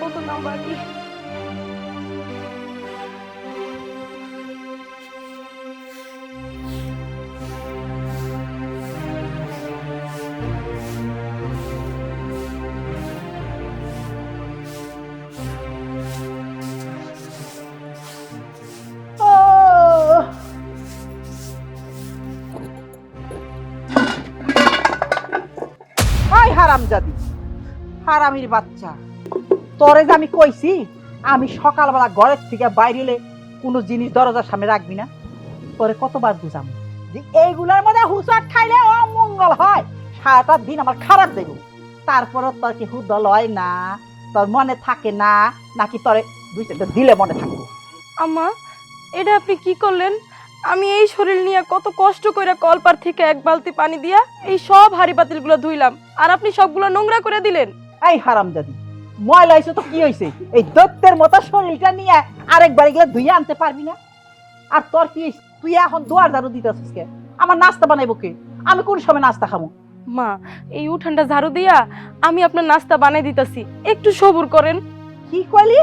কত না বাকি। হারামজাদি, হারামির বাচ্চা, তোরে যে আমি কইছি আমি সকালবেলা ঘরের থেকে বাইরে এলে কোনো জিনিস দরজার সামনে রাখবি না। তোরে কতবার বুঝাম যে এইগুলোর মধ্যে হুঁচট খাইলে অমঙ্গল হয়, সারাটা দিন আমার খারাপ দেব। তারপরও তোর কি হুদ লয় না, তোর মনে থাকে না নাকি তোরে দুই চারটা দিলে মনে থাকবো? আম্মা, এটা আপনি কি করলেন? আমি এই শরীর নিয়ে কত কষ্ট করে কলপার থেকে এক বালতি পানি দিয়া এই সব হাড়ি পাতিলগুলো ধুইলাম, আর আপনি সবগুলো নোংরা করে দিলেন। এই হারামজাদি, ময়লা হয়েছে তো কি হয়েছে? এই দত্তের মতো শরীরটা নিয়ে আরেকবার এগুলো ধুইয়া আনতে পারবি না? আর তোর কি, তুই এখন দুয়ার ঝাড়ু দিতেছিস কে? আমার নাস্তা বানাইবো কে? আমি কোন সময় নাস্তা খাবো? মা, এই উঠানটা ঝাড়ু দিয়া আমি আপনার নাস্তা বানাই দিতেছি, একটু সবুর করেন। কি কইলি?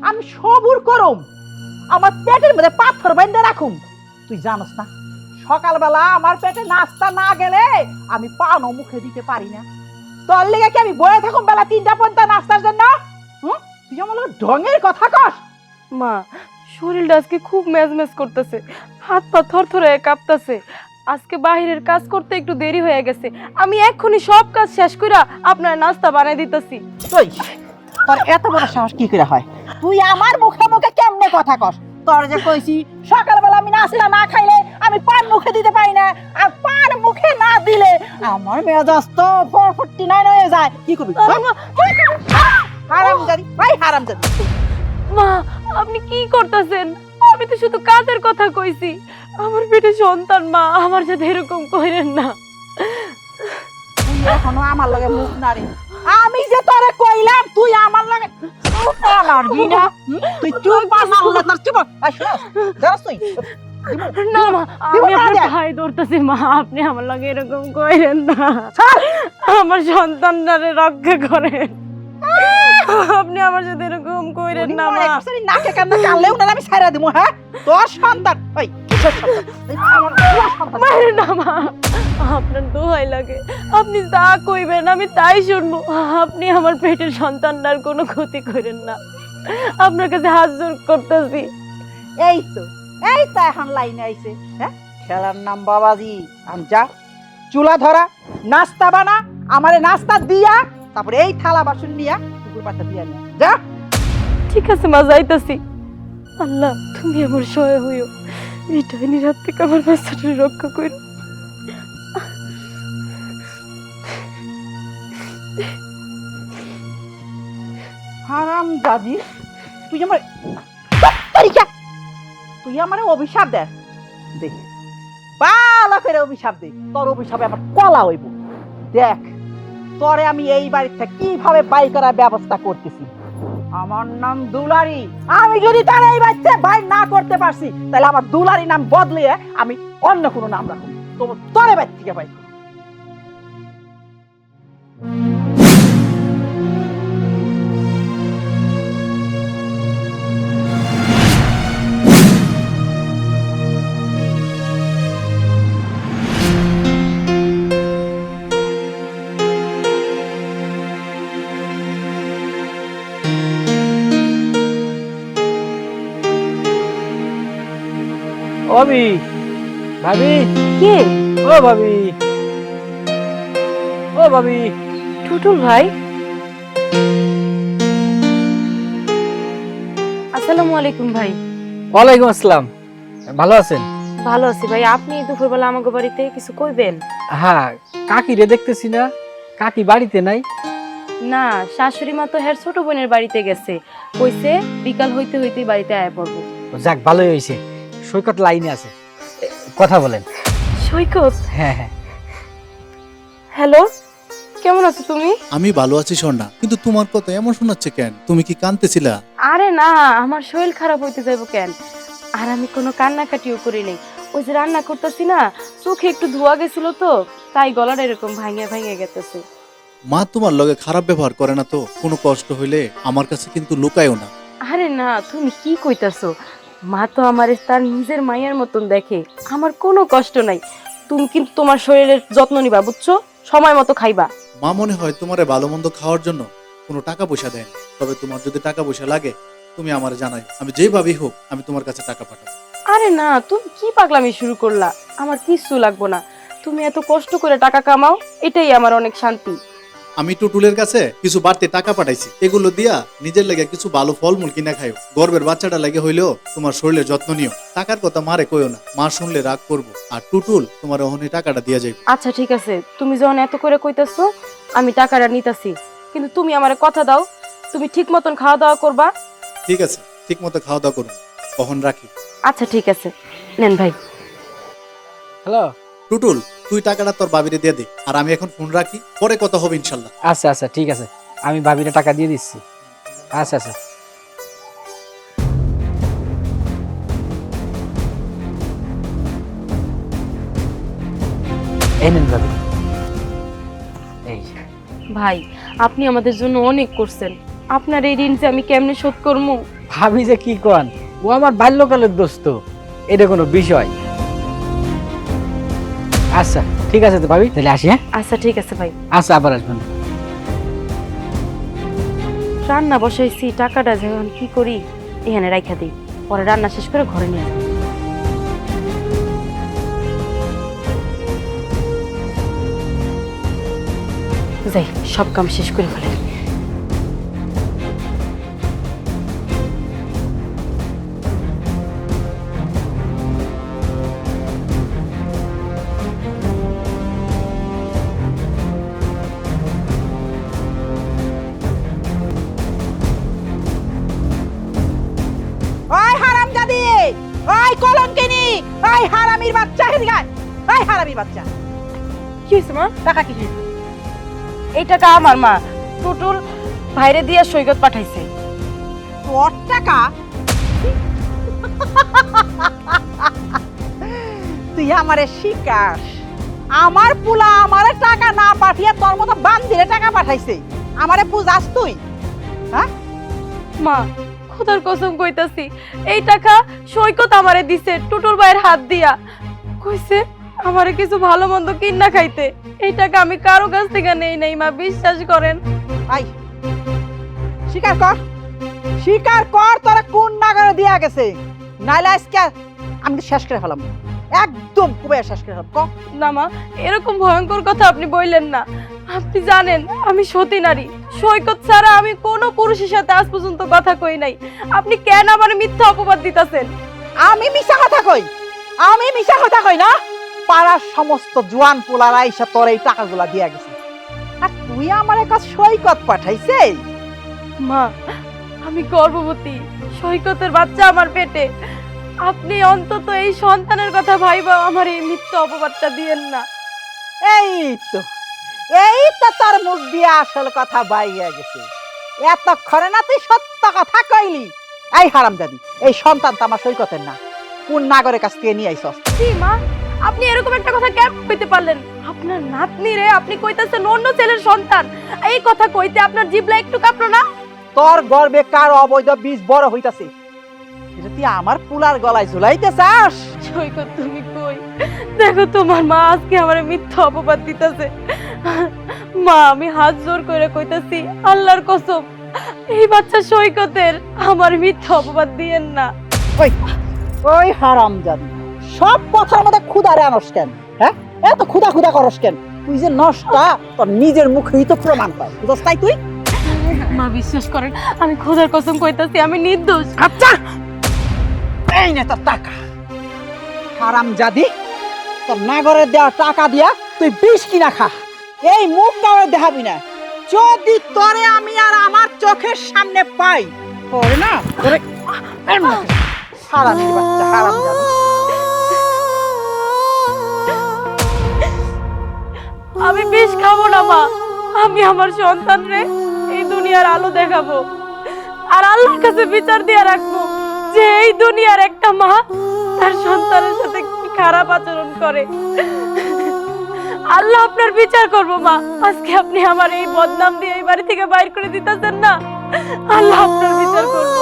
আমি সবুর করুম? আমার পেটের মধ্যে পাথর বাইন্ধে রাখুম? তুই জানোস না সকালবেলা আমার পেটে নাস্তা না গেলে আমি পানও মুখে দিতে পারি না। তোর লেগে কি আমি বয়ে থাকুম বেলা ৩টা পর্যন্ত নাস্তার জন্য? তুই আমার ঢঙের কথা কস? মা, শরীরটা আজকে খুব মেজমেজ করতেছে, হাত পা থরথরে কাঁপতেছে। আজকে বাহিরের কাজ করতে একটু দেরি হয়ে গেছে, আমি এক্ষুনি সব কাজ শেষ কইরা আপনার নাস্তা বানাই দিতেছি। তুই, তোর এত বড় সাহস কি করে হয়? তুই আমার মুখে মুখে কেমনে কথা কস? তোর যে কইছি সকালবেলা আমি নাস্তা না খাইলে আমি পান মুখে দিতে পারি না, আর পান মুখে না দিলে আমার মেজাজ তো 449 হয়ে যায়। কি করবি? হারামজাদি ভাই, হারামজাদি। মা, আপনি কি করতেছেন? আমি তো শুধু কাজের কথা কইছি, আমার পেটে সন্তান। মা, আমার সাথে এরকম কইরেন না। তুই এখনো আমার লগে মুখ নাড়ি? আমি যে তোরে কইলাম তুই আমার লগে মুখ নাড়বি না? তুই চুপ বাস আল্লাহ তার চুপ। আসো যাস তুই। না মা, আমি আপনার ভাই ধরতেছি। মা, আপনি আমার লগে এরকম কইরেন না, আমার সন্তানটারে রক্ষা করেন। আপনি আমার সাথে এরকম কইরেন না মা। নাকে কান্না কানলেও না আমি ছাইরা দিমু। হ্যাঁ, তোর সন্তান ওই কিসের সন্তান? আমার সন্তান। মায়ের না মা, আপনার দোহাই লাগে, আপনি যা কইবেন আমি তাই শুনবো। আপনি আমার পেটের সন্তানটার কোনো ক্ষতি করেন না, আপনার কাছে হাত জোর করতেছি। এই তো এখন লাইনে আইছে। হ্যাঁ, খেলার নাম বাবাজি। আম যা, চুলা ধরা, নাস্তা বানা, আমারে নাস্তা দিয়া তারপরে এই থালা বাসন নিয়া কুকুর পাতা দিয়া নিয়া যা। ঠিক আছে মা, যাইতাছি। আল্লাহ, তুমি আমার সহায় হইও, এই ডাইনির হাত থেকে আমার বাচ্চাটা রক্ষা করো। হারামজাদি, তুই আমার অভিশাপ দেখ, দেখ ভালো করে অভিশাপ দে। তোর অভিশাপে আমার কলা হইব। দেখ তোরে আমি এই বাড়ি থেকে কিভাবে বাই করার ব্যবস্থা করতেছি। আমার নাম দুলারি। আমি যদি তার এই বাড়িতে বাই না করতে পারছি তাহলে আমার দুলারি নাম বদলিয়ে আমি অন্য কোনো নাম রাখুন। তোরে বাড়ি থেকে বাই। ভাবি, ভাবি, কে? ও ভাবি, ও ভাবি। টুটুল ভাই, আসসালামু আলাইকুম ভাই। ওয়ালাইকুম আসসালাম। ভালো আছেন? ভালো আছি ভাই। আপনি দুপুরবেলা আমাকে বাড়িতে কিছু কইবেন? হ্যাঁ, কাকি রে দেখতেছি না, কাকি বাড়িতে নাই। না, শাশুড়ি মা তো হের ছোট বোনের বাড়িতে গেছে, কইছে বিকাল হইতে হইতেই বাড়িতে আয়া পড়বো। যাক, ভালোই হয়েছে। সৈকত লাইনে আছে, কথা বলেন। সৈকত? হ্যাঁ হ্যাঁ। হ্যালো, কেমন আছো তুমি? আমি ভালো আছি স্বর্ণা, কিন্তু তোমার কথা এমন শোনাচ্ছে কেন? তুমি কি কাঁদতেছিলা? আরে না, আমার শরীর খারাপ হইতে যাইব কেন? আর আমি কোনো কান্নাকাটিও করি নাই। ওই যে রান্না করতেছি না, চোখে একটু ধোয়া গেছিল তো, তাই গলাটা এরকম ভাঙে ভাঙে গেতেছে। মা তোমার লগে খারাপ ব্যবহার করে না তো? কোনো কষ্ট হইলে আমার কাছে কিন্তু লুকায়ও না। আরে না, তুমি কি কইতাছো? মা তো আমার তার নিজের মায়ের মতন দেখে, আমার কোনো কষ্ট নাই। তুমি কিন্তু তোমার শরীরের যত্ন নিবা, বুঝছো? সময় মতো খাইবা। মা মনে হয় তোমারে ভালো মন্দ খাওয়ার জন্য কোনো টাকা পয়সা দেয় না। তবে তোমার যদি টাকা পয়সা লাগে তুমি আমার জানাই, আমি যেভাবেই হোক আমি তোমার কাছে টাকা পাঠাবো। আরে না, তুমি কি পাগলামি শুরু করলা? আমার কিচ্ছু লাগবো না। তুমি এত কষ্ট করে টাকা কামাও, এটাই আমার অনেক শান্তি। আমি টুটুলের কাছে কিছু বাড়তি টাকা পাঠাইছি, এগুলো দিয়া নিজের লেগে কিছু ভালো ফলমূল কিনা খাইও। গর্বের বাচ্চাটা লাগে হইলেও তোমার শরীরের যত্ন নিও। টাকার কথা মারে কইও না, মা শুনলে রাগ করবো। আর টুটুল তোমার ওহনে টাকাটা দিয়া যাইব। আচ্ছা ঠিক আছে, তুমি যখন এত করে কইতাছো আমি টাকাটা নিতাছি, কিন্তু তুমি আমারে কথা দাও তুমি ঠিক মতন খাওয়া দাওয়া করবা। ঠিক আছে, ঠিক মতো খাওয়া দাওয়া করুন। কখন রাখি? আচ্ছা ঠিক আছে, নেন ভাই। হ্যালো। টুটুল, তুই টাকাটা তোর বাবিরে দিয়ে দে, আর আমি এখন ফোন রাখি, পরে কথা হবে ইনশাল্লাহ। আচ্ছা আচ্ছা, ঠিক আছে, আমি ভাবিরে টাকা দিয়ে দিচ্ছি। আচ্ছা আচ্ছা। এই নেন ভাবি। এই যে। ভাই, আপনি আমাদের জন্য অনেক করছেন, আপনার এই ঋণ যে আমি কেমনে শোধ করবো? ভাবি যে কি কন, ও আমার বাল্যকালের দোস্ত, এটা কোনো বিষয়। আচ্ছা ঠিক আছে তো ভাবি, তাহলে আসি। হ্যাঁ আচ্ছা ঠিক আছে ভাই। আচ্ছা, আবার আসবেন। রান্না বসাইছি, টাকাটা যখন কি করি এখানে রাইখা দিই, পরে রান্না শেষ করে ঘরে নিয়ে আসবো। যাই, সব কাম শেষ করে ফেলে। ওই হারামজাদি, ওই কলঙ্কিনী, ওই হারামির বাচ্চা, এদিকে আয়। ওই হারামির বাচ্চা, কি হয়েছে মা? টাকা কি হয়েছে? এই টাকা আমার মা টুটুল ভাইরে দিয়া সৈকত পাঠাইছে। তোর টাকা? তুই আমারে শিকাস? আমার পুলা আমারে টাকা না পাঠিয়ে তোর মতো বান্দিরে টাকা পাঠাইছে, আমারে বুঝাস তুই? হ্যাঁ মা, খোদার কসম কইতাছি, এই টাকা সৈকত আমারে দিছে টুটুল ভাইয়ের হাত দিয়া, কইছে আমারে কিছু ভালো মন্দ কিনা খাইতে। এই টাকা আমি কারো কাছ থেকে নেই নাই মা, বিশ্বাস করেন। আই স্বীকার কর, স্বীকার কর তোরা কোন নাগারে দিয়া গেছে, নাইলে আজকে আমি তো শেষ করে ফেলাম, একদম খুবই শেষ করে ফেলাম। ক না মা, এরকম ভয়ঙ্কর কথা আপনি বললেন না। আপনি জানেন আমি সতী নারী, সৈকত ছাড়া আমি কোনো পুরুষের সাথে আজ পর্যন্ত কথা কই নাই। আপনি কেন আমার মিথ্যা অপবাদ দিতেছেন? আমি মিশা কথা কই? আমি মিশা কথা কই না? পাড়ার সমস্ত জোয়ান পোলারা এসে তোর এই টাকাগুলা দিয়া গেছে, আর তুই আমার একটা সৈকত পাঠাইছে। মা, আমি গর্ভবতী, সৈকতের বাচ্চা আমার পেটে। আপনি অন্তত এই সন্তানের কথা ভাইবা আমার এই মিথ্যা অপবাদটা দিয়েন না। এই তো, এই তো তোর মুখ দিয়ে আসল কথা বাইরে গেছে। এতক্ষণে না তুই সত্য কথা কইলি? এই হারামজাদি, এই সন্তান তো আমার সৈকতের না, কোন নাগরের কাছ থেকে নিয়ে আইছস? কি মা, আপনি এরকম একটা কথা কেন কইতে পারলেন? আপনার নাতনি রে আপনি কইতাছেন অন্য ছেলের সন্তান, এই কথা কইতে আপনার জিভলা একটু কাঁপলো না? তোর গর্বে কার অবৈধ বীজ বড় হইতাছে, এটা তুই আমার পুলার গলায় ঝুলাইতে চাস? সৈকত তুমি কই? দেখো তোমার মা আজকে আমার মিথ্যা অপবাদ দিতেছে। মা, আমি হাত জোর করে কইতাছি, আল্লাহর কসম এই বাচ্চা সৈকতের, আমার মিথ্যা অপবাদ দিয়েন না। ওই ওই হারামজাদি, সব কথার মধ্যে ক্ষুধারে আনস কেন? হ্যাঁ, এত ক্ষুধা ক্ষুধা করস কেন? তুই যে নষ্টা, তোর নিজের মুখেই তো প্রমাণ পায়। বুঝছ তাই তুই? মা বিশ্বাস করেন, আমি খোদার কসম কইতাছি আমি নির্দোষ। আচ্ছা, এই নে তোর টাকা। হারামজাদি, তোর নাগরের দেওয়া টাকা দিয়া তুই বিষ কিনা খা। এই মুখ কাউরে দেখাবি না। যদি তোরে আমি আর আমার চোখের সামনে পাই, তোরে না তোরে হারামির বাচ্চা, হারামজাদি। আমি বিষ খাবো না মা, আমি আমার সন্তানরে এই দুনিয়ার আলো দেখাবো আর আল্লাহর কাছে বিচার দিয়ে রাখবো যে এই দুনিয়ার একটা মা তার সন্তানের সাথে কি খারাপ আচরণ করে। আল্লাহ আপনার বিচার করবো মা। আজকে আপনি আমার এই বদনাম দিয়ে এই বাড়ি থেকে বাইর করে দিতেছেন না, আল্লাহ আপনার বিচার করবো।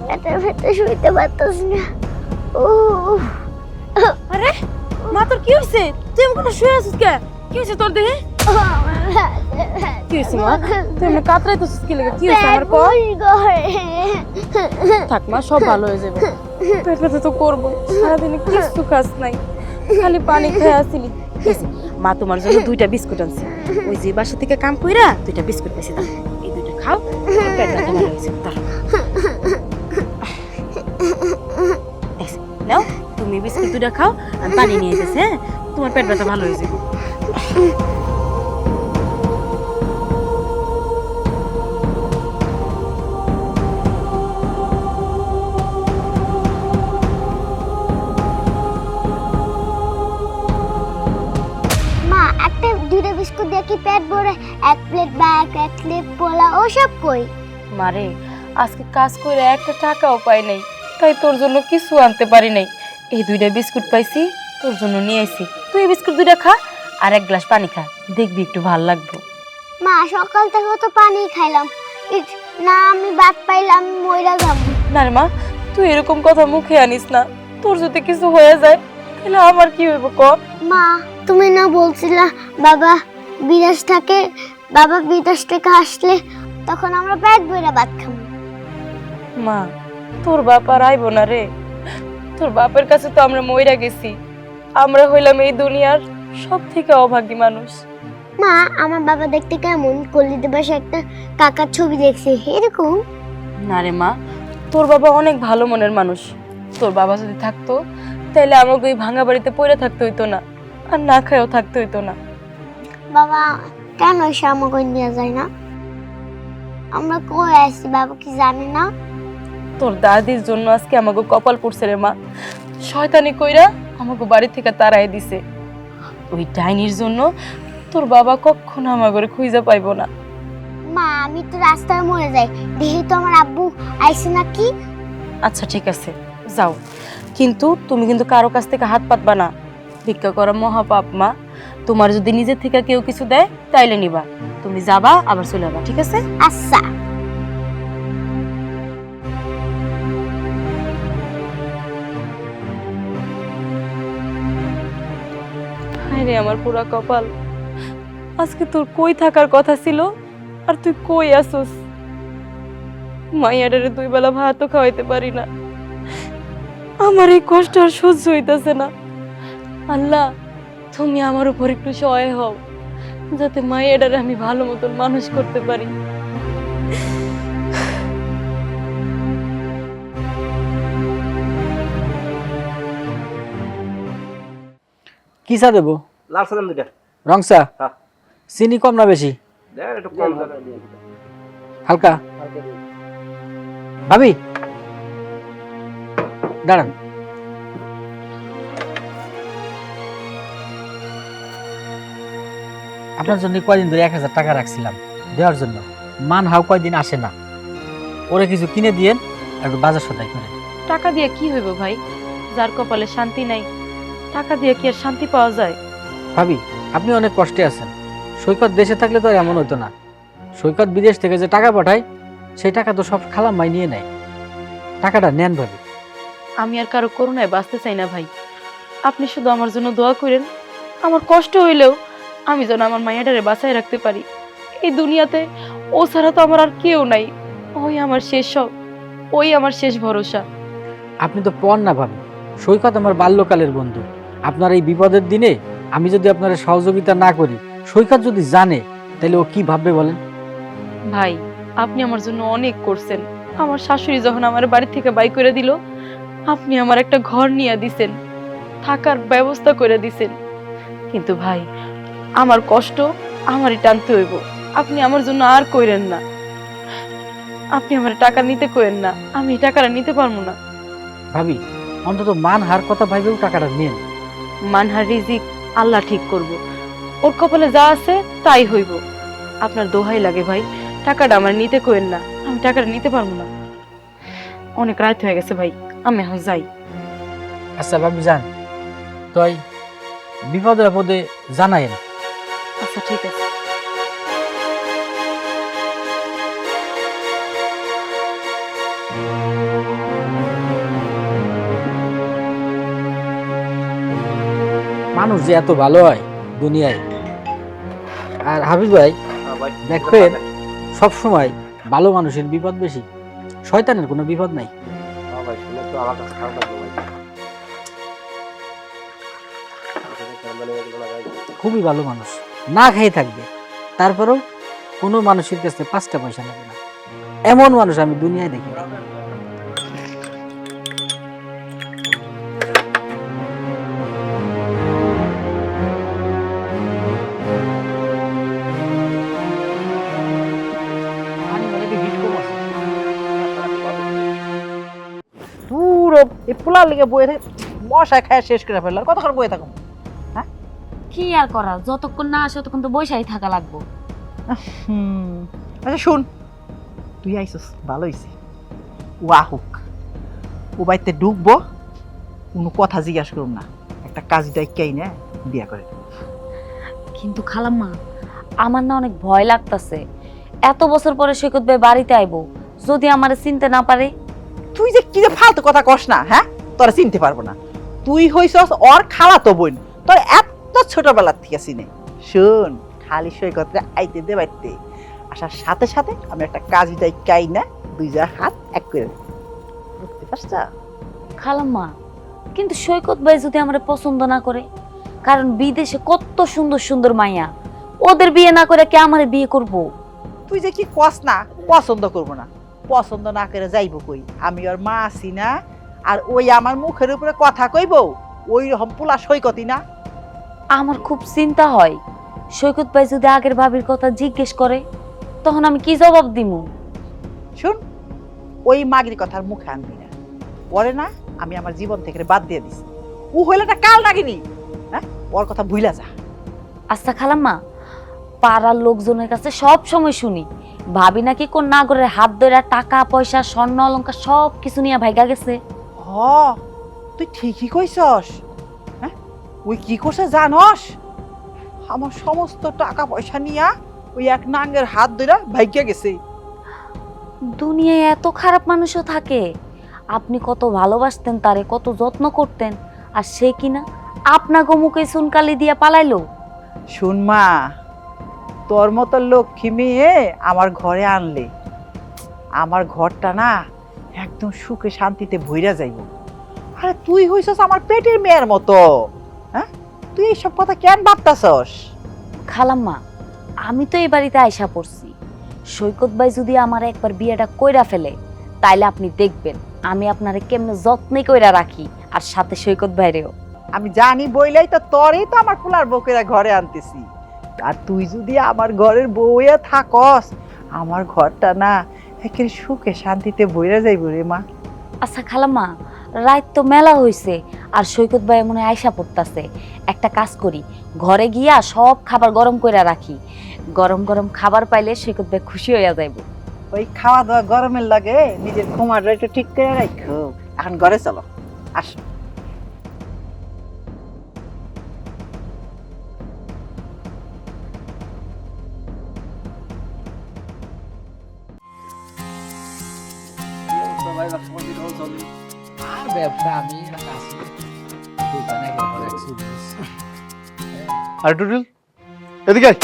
পেটের ভেতরে শুইতে পারতাস না। আরে মা, তোর কি হয়েছে? তুই এমন করে শুয়ে আছিস কে? কি হয়েছে তোর দেহে? কি হয়েছে মা? তুই এমন কাতরাইতেছিস কি লাগে? কি হয়েছে আমার কর? থাক মা, সব ভালো হয়ে যাবে। পেট ব্যথা তো করবো, সারাদিনে কিছু খাস নাই, খালি পানি খেয়ে আসিলি। মা তোমার জন্য 2টা বিস্কুট আনছি, ওই যে বাসা থেকে কাম কইরা 2টা বিস্কুট পেয়েছি, এই 2টা খাও, পেট ব্যথা ভালো হয়েছে। নাও তুমি বিস্কুট 2টা খাও, আমি পানি নিয়ে এসেছি। হ্যাঁ, তোমার পেট ব্যথা ভালো হয়ে যাবে। মা, একটা 2টা বিস্কুট দিয়ে কি পেট ভরে? 1 প্লেট বা 1 ক্লিপ পোলা ওসব কই? মারে, আজকে কাজ করে একটা টাকাও পাই নাই, তাই তোর জন্য কিছু আনতে পারি নাই। এই 2টা বিস্কুট পাইছি, তোর জন্য নিয়ে আইছি। তুই এই বিস্কুট 2টা খা আর 1 গ্লাস পানি খা, দেখবি একটু ভাল লাগবে। মা, সকাল থেকে তো পানি খাইলাম, না আমি ভাত পাইলাম মইরা যাব। না রে মা, তুই এরকম কথা মুখে আনিস না। তোর যদি কিছু হয়ে যায় তাহলে আমার কি হইব ক? মা, তুমি না বলছিলা বাবা বিদেশ থেকে আসলে তখন আমরা পেট ভরে ভাত খাবো। মা, তোর বাপ আর আইব না রে। তোর বাপের কাছে তো আমরা মইরা গেছি। আমরা হইলাম এই দুনিয়ার সব থেকে অভাগী মানুষ। মা, আমার বাবা দেখতে কেমন? কলিতে বসে একটা কাকার ছবি দেখছি এরকম। না রে মা, তোর বাবা অনেক ভালো মনের মানুষ। তোর বাবা যদি থাকতো তাহলে আমাকে ওই ভাঙা বাড়িতে পড়ে থাকতে হইতো না, আর না খায়ও থাকতে হইতো না। বাবা কেন এসে আমাকে নিয়ে যায় না? আমরা কই আসছি বাবা কি জানে না? তোর দাদির জন্য আজকে আমাকে কপাল পড়ছে রে মা। শয়তানি কইরা আমাকে বাড়ি থেকে তাড়াই দিছে। ওই ডাইনির জন্য তোর বাবা কখনো আমাকে খুঁজে পাইবো না। মা, আমি তো রাস্তায় মরে যাই, দেখি তো আমার আব্বু আইছে নাকি। আচ্ছা ঠিক আছে, যাও, কিন্তু তুমি কিন্তু কারো কাছ থেকে হাত পাতবা না। ভিক্ষা করা মহাপাপ মা। তোমার যদি নিজে থেকে কেউ কিছু দেয় তাইলে নিবা, তুমি যাবা আবার চলে যাবা, ঠিক আছে? আচ্ছা। হায় রে আমার পুরা কপাল, আজকে তোর কই থাকার কথা ছিল আর তুই কই আসোস? মাইয়াডারে 2 বেলা ভাতও খাওয়াইতে পারি না। আমার এই কষ্ট আর সহ্য হইতাছে না। আল্লাহ, তুমি আমার উপর একটু সহায় হও, যাতে মাইয়াডারে আমি ভালো মতন মানুষ করতে পারি। কি চা দেবো? লাল সাদাম 2টা। রং চা? হ্যাঁ। চিনি কম না বেশি? দেন একটু কম দাও। হালকা? ভাবি দাঁড়ান। আপনার জন্য কয়দিন ধরে 1000 টাকা রাখছিলাম দেওয়ার জন্য। মান হাও কয়দিন আসে না, ওরে কিছু কিনে দিয়েন, একটু বাজার সদাই করেন। টাকা দিয়ে কি হইব ভাই? যার কপালে শান্তি নাই টাকা দিয়ে কি আর শান্তি পাওয়া যায়? ভাবি, আপনি অনেক কষ্টে আছেন। সৈকত দেশে থাকলে তো আর এমন হতো না। সৈকত বিদেশ থেকে যে টাকা পাঠায়, সেই টাকা তো সব খালাম্মাই নিয়ে নেয়। টাকাটা নেন ভাবি। আমি আর কারো করুণায় বাঁচতে চাই না ভাই। আপনি শুধু আমার জন্য দোয়া করেন, আমার কষ্ট হইলেও আমি যেন আমার মায়াটারে বাঁচায় রাখতে পারি। এই দুনিয়াতে ও ছাড়া তো আমার আর কেউ নাই। ওই আমার শেষ সব, ওই আমার শেষ ভরসা। আপনি তো পর না ভাবি, সৈকত আমার বাল্যকালের বন্ধু। আপনার এই বিপদের দিনে আমি যদি আপনার সহযোগিতা না করি, সৈকত যদি জানে, তাহলে ও কি ভাববে বলেন? ভাই, আপনি আমার জন্য অনেক করছেন। আমার শাশুড়ি যখন আমার বাড়ি থেকে বাই করে দিল, আপনি আমার একটা ঘর নিয়ে দিছেন, থাকার ব্যবস্থা করে দিছেন। কিন্তু ভাই, আমার কষ্ট আমারই টানতে হইব। আপনি আমার জন্য আর কইরেন না। আপনি আমার টাকা নিতে কইরেন না, আমি এই টাকাটা নিতে পারবো না। ভাবি, অন্তত মান হার কথা ভাইবেও টাকাটা নেন। মানহার রিজিক আল্লাহ ঠিক করব। ওর কপালে যা আছে তাই হইব। আপনার দোহাই লাগে ভাই, টাকাটা আমার নিতে কইরেন না, আমি টাকাটা নিতে পারবো না। অনেক রাত হয়ে গেছে ভাই, আমি এখন যাই। আচ্ছা ভাবি, যান। তাই বিপদে আপদে জানায়েন। আচ্ছা ঠিক আছে। মানুষ যে এত ভালো হয় দুনিয়ায়। আর হাফিজ ভাই, ভাই দেখবেন সব সময় ভালো মানুষের বিপদ বেশি, শয়তানের কোনো বিপদ নাই। ভাই শুনে তো আমার কাছে খারাপ লাগলো ভাই। খুবই ভালো মানুষ, না খেয়ে থাকবে, তারপরেও কোনো মানুষের কাছে 5টা পয়সা নেবে না। এমন মানুষ আমি দুনিয়ায় দেখি না। পুরো এই পোলার লিগে বয়ে থাকে, মশায় খায় শেষ করে ফেললো। আর কতক্ষণ বয়ে থাকুম? কি আর করা, যতক্ষণ না আসে ততক্ষণ তো বৈশাই থাকা লাগবো। আচ্ছা শুন, তুই আইসস ভালো হইছে। ও আহুক, ও বাড়িতে ঢুকবো, কোনো কথা জিজ্ঞাসা করুম না, একটা কাজ ডাইকাই না বিয়া করে দেব। কিন্তু খালাম্মা, আমার না অনেক ভয় লাগতাছে। এত বছর পরে সৈকত ভাই বাড়িতে আইবো, যদি আমারে চিনতে না পারে। তুই যে কি যে ফালতু কথা কস না, হ্যাঁ? তোরা চিনতে পারবো না। তুই হইছস ওর খালাতো বোন, তোর এত ছোটবেলার থেকে চিনে। শোন, খালি সৈকতরে আইতে দে বাড়িতে, আসার সাথে সাথে আমি একটা কাজ ডাইকাই না 2 হাত এক করে দেব। বুঝতে পারছ? খালাম্মা, কিন্তু সৈকত ভাই যদি আমারে পছন্দ না করে, কারণ বিদেশে কত সুন্দর সুন্দর মাইয়া, ওদের বিয়ে না করে কে আমারে বিয়ে করব? তুই যে কি কস না পছন্দ করবো না, পছন্দ না করে যাইবো কই? আমি ওর মা আছি না? আর ওই আমার মুখের উপরে কথা কইবো ওই রকম পোলা সৈকতই না? আমার খুব চিন্তা হয়, সৈকত ভাই যদি আগের ভাবির কথা জিজ্ঞেস করে, তখন আমি কি জবাব দিমু? শুন, ওই মাগির কথার মুখে আনবি না। পরে না আমি আমার জীবন থেকে বাদ দিয়ে দিছি। ও হইলে একটা কাল নাগিনি, হ্যাঁ? ওর কথা ভুইলা যা। আচ্ছা খালাম্মা, পাড়ার লোকজনের কাছে সব সময় শুনি ভাবি নাকি কোন নাগরের হাত ধরে টাকা পয়সা স্বর্ণ অলংকার সব কিছু নিয়ে ভাইগা গেছে। হ, তুই ঠিকই কইছস। হ্যাঁ, ওই কি করছে জানস? আমার সমস্ত টাকা পয়সা নিয়া ওই এক নাঙ্গের হাত ধরে ভাইগা গেছে। দুনিয়ায় এত খারাপ মানুষও থাকে। আপনি কত ভালোবাসতেন তারে, কত যত্ন করতেন, আর সে কিনা আপনাকে মুখে চুনকালি দিয়া পালাইলো। শুন মা, তোর মতো লক্ষ্মী মেয়ে আমার ঘরে আনলে আমার ঘরটা না একদম সুখে শান্তিতে ভইরা যাইব। আরে তুই হইছস আমার পেটের মেয়ের মতো, হ্যাঁ? তুই এইসব কথা কেন ভাবতাছস? খালাম্মা, আমি তো এই বাড়িতে আইসা পড়ছি, সৈকত ভাই যদি আমার একবার বিয়েটা কইরা ফেলে, তাইলে আপনি দেখবেন আমি আপনারে কেমনে যত্নে কইরা রাখি, আর সাথে সৈকত ভাইরেও। আমি জানি বইলাই তো তোরই তো আমার ফুলার বউকেরা ঘরে আনতেছি। আর তুই যদি আমার ঘরের বউয়ে থাকস, আমার ঘরটা না একেবারে সুখে শান্তিতে বইরা যাইব রে মা। আচ্ছা খালাম্মা, রাত তো মেলা হইছে, আর সৈকত ভাই মনে হয় আইসা পড়তাছে। একটা কাজ করি, ঘরে গিয়া সব খাবার গরম কইরা রাখি, গরম গরম খাবার পাইলে সৈকত ভাই খুশি হইয়া যাইব। ওই খাওয়া দাওয়া গরমের লাগে নিজের ঘুমাটা একটু ঠিক করে রাখো। এখন ঘরে চলো, আসো। আর ব্যবসা আমি আছি দোকানে গেলে একশো আরে টুটুল এদিকে আয়।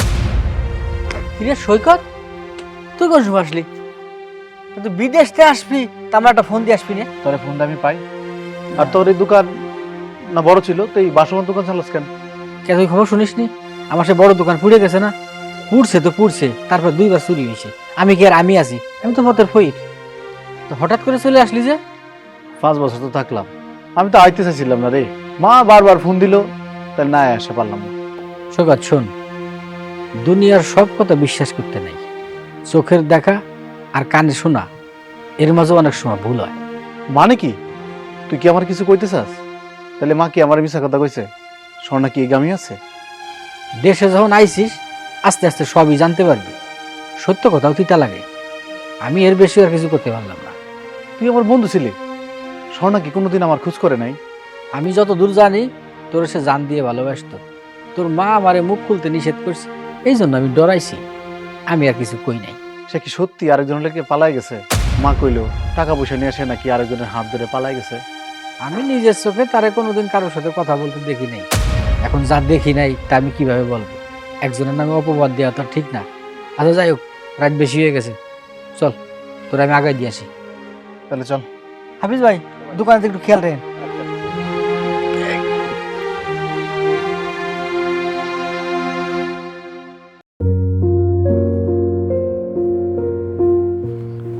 কিরে সৈকত তুই কোন সময় আসলি? তুই তো বিদেশ থেকে আসবি, তা আমরা একটা ফোন দিয়ে আসবি না? তোরে ফোন আমি পাই আর তোর এই দোকান না বড় ছিল তো এই বাসমান দোকান চালাস কেন? কে তুই খবর শুনিস নি? আমার সে বড় দোকান পুড়ে গেছে না? পুড়ছে তো পুড়ছে, তারপর 2বার চুরি হয়েছে। আমি কি আর আমি আছি? আমি তো পথের ফইর। তো হঠাৎ করে চলে আসলি যে? 5 বছর তো থাকলাম, আমি তো আইতে চাইছিলাম না রে, মা বারবার ফোন দিল তাই না আসতে পারলাম না। সৈকত শোন, দুনিয়ার সব কথা বিশ্বাস করতে নাই। চোখের দেখা আর কানে শোনা এর মাঝে অনেক সময় ভুল হয়। মানে কি তুই কি আমার কিছু কইতে চাস? তাহলে মা কি আমার মিছা কথা কইছে? স্বর্ণা কি গামি আছে? দেশে যখন আইছিস আস্তে আস্তে সবই জানতে পারবি। সত্য কথাও তিতা লাগে। আমি এর বেশি আর কিছু করতে পারলাম না। তুই আমার বন্ধু ছিলি, স্বর্ণা কি কোনোদিন আমার খোঁজ করে নাই? আমি যত দূর জানি তোর সে জান দিয়ে ভালোবাসতো। তোর মা আমারে মুখ খুলতে নিষেধ করছে, এই জন্য আমি ডরাইছি। আমি আর কিছু কই নাই। সে কি সত্যি আরেকজনের লেগে পালাই গেছে? মা কইলো টাকা পয়সা নিয়ে আসে নাকি আরেকজনের হাত ধরে পালাই গেছে। আমি নিজের চোখে তারে কোনোদিন কারোর সাথে কথা বলতে দেখি নাই। এখন যা দেখি নাই তা আমি কিভাবে বলবো? একজনের নামে অপবাদ দেওয়া তো ঠিক না। আচ্ছা যাই হোক, রাত বেশি হয়ে গেছে, চল তোরা আমি আগায় দিয়ে আসি। তাহলে চল। হাফিজ ভাই, দোকানে একটু খেয়াল রাখেন।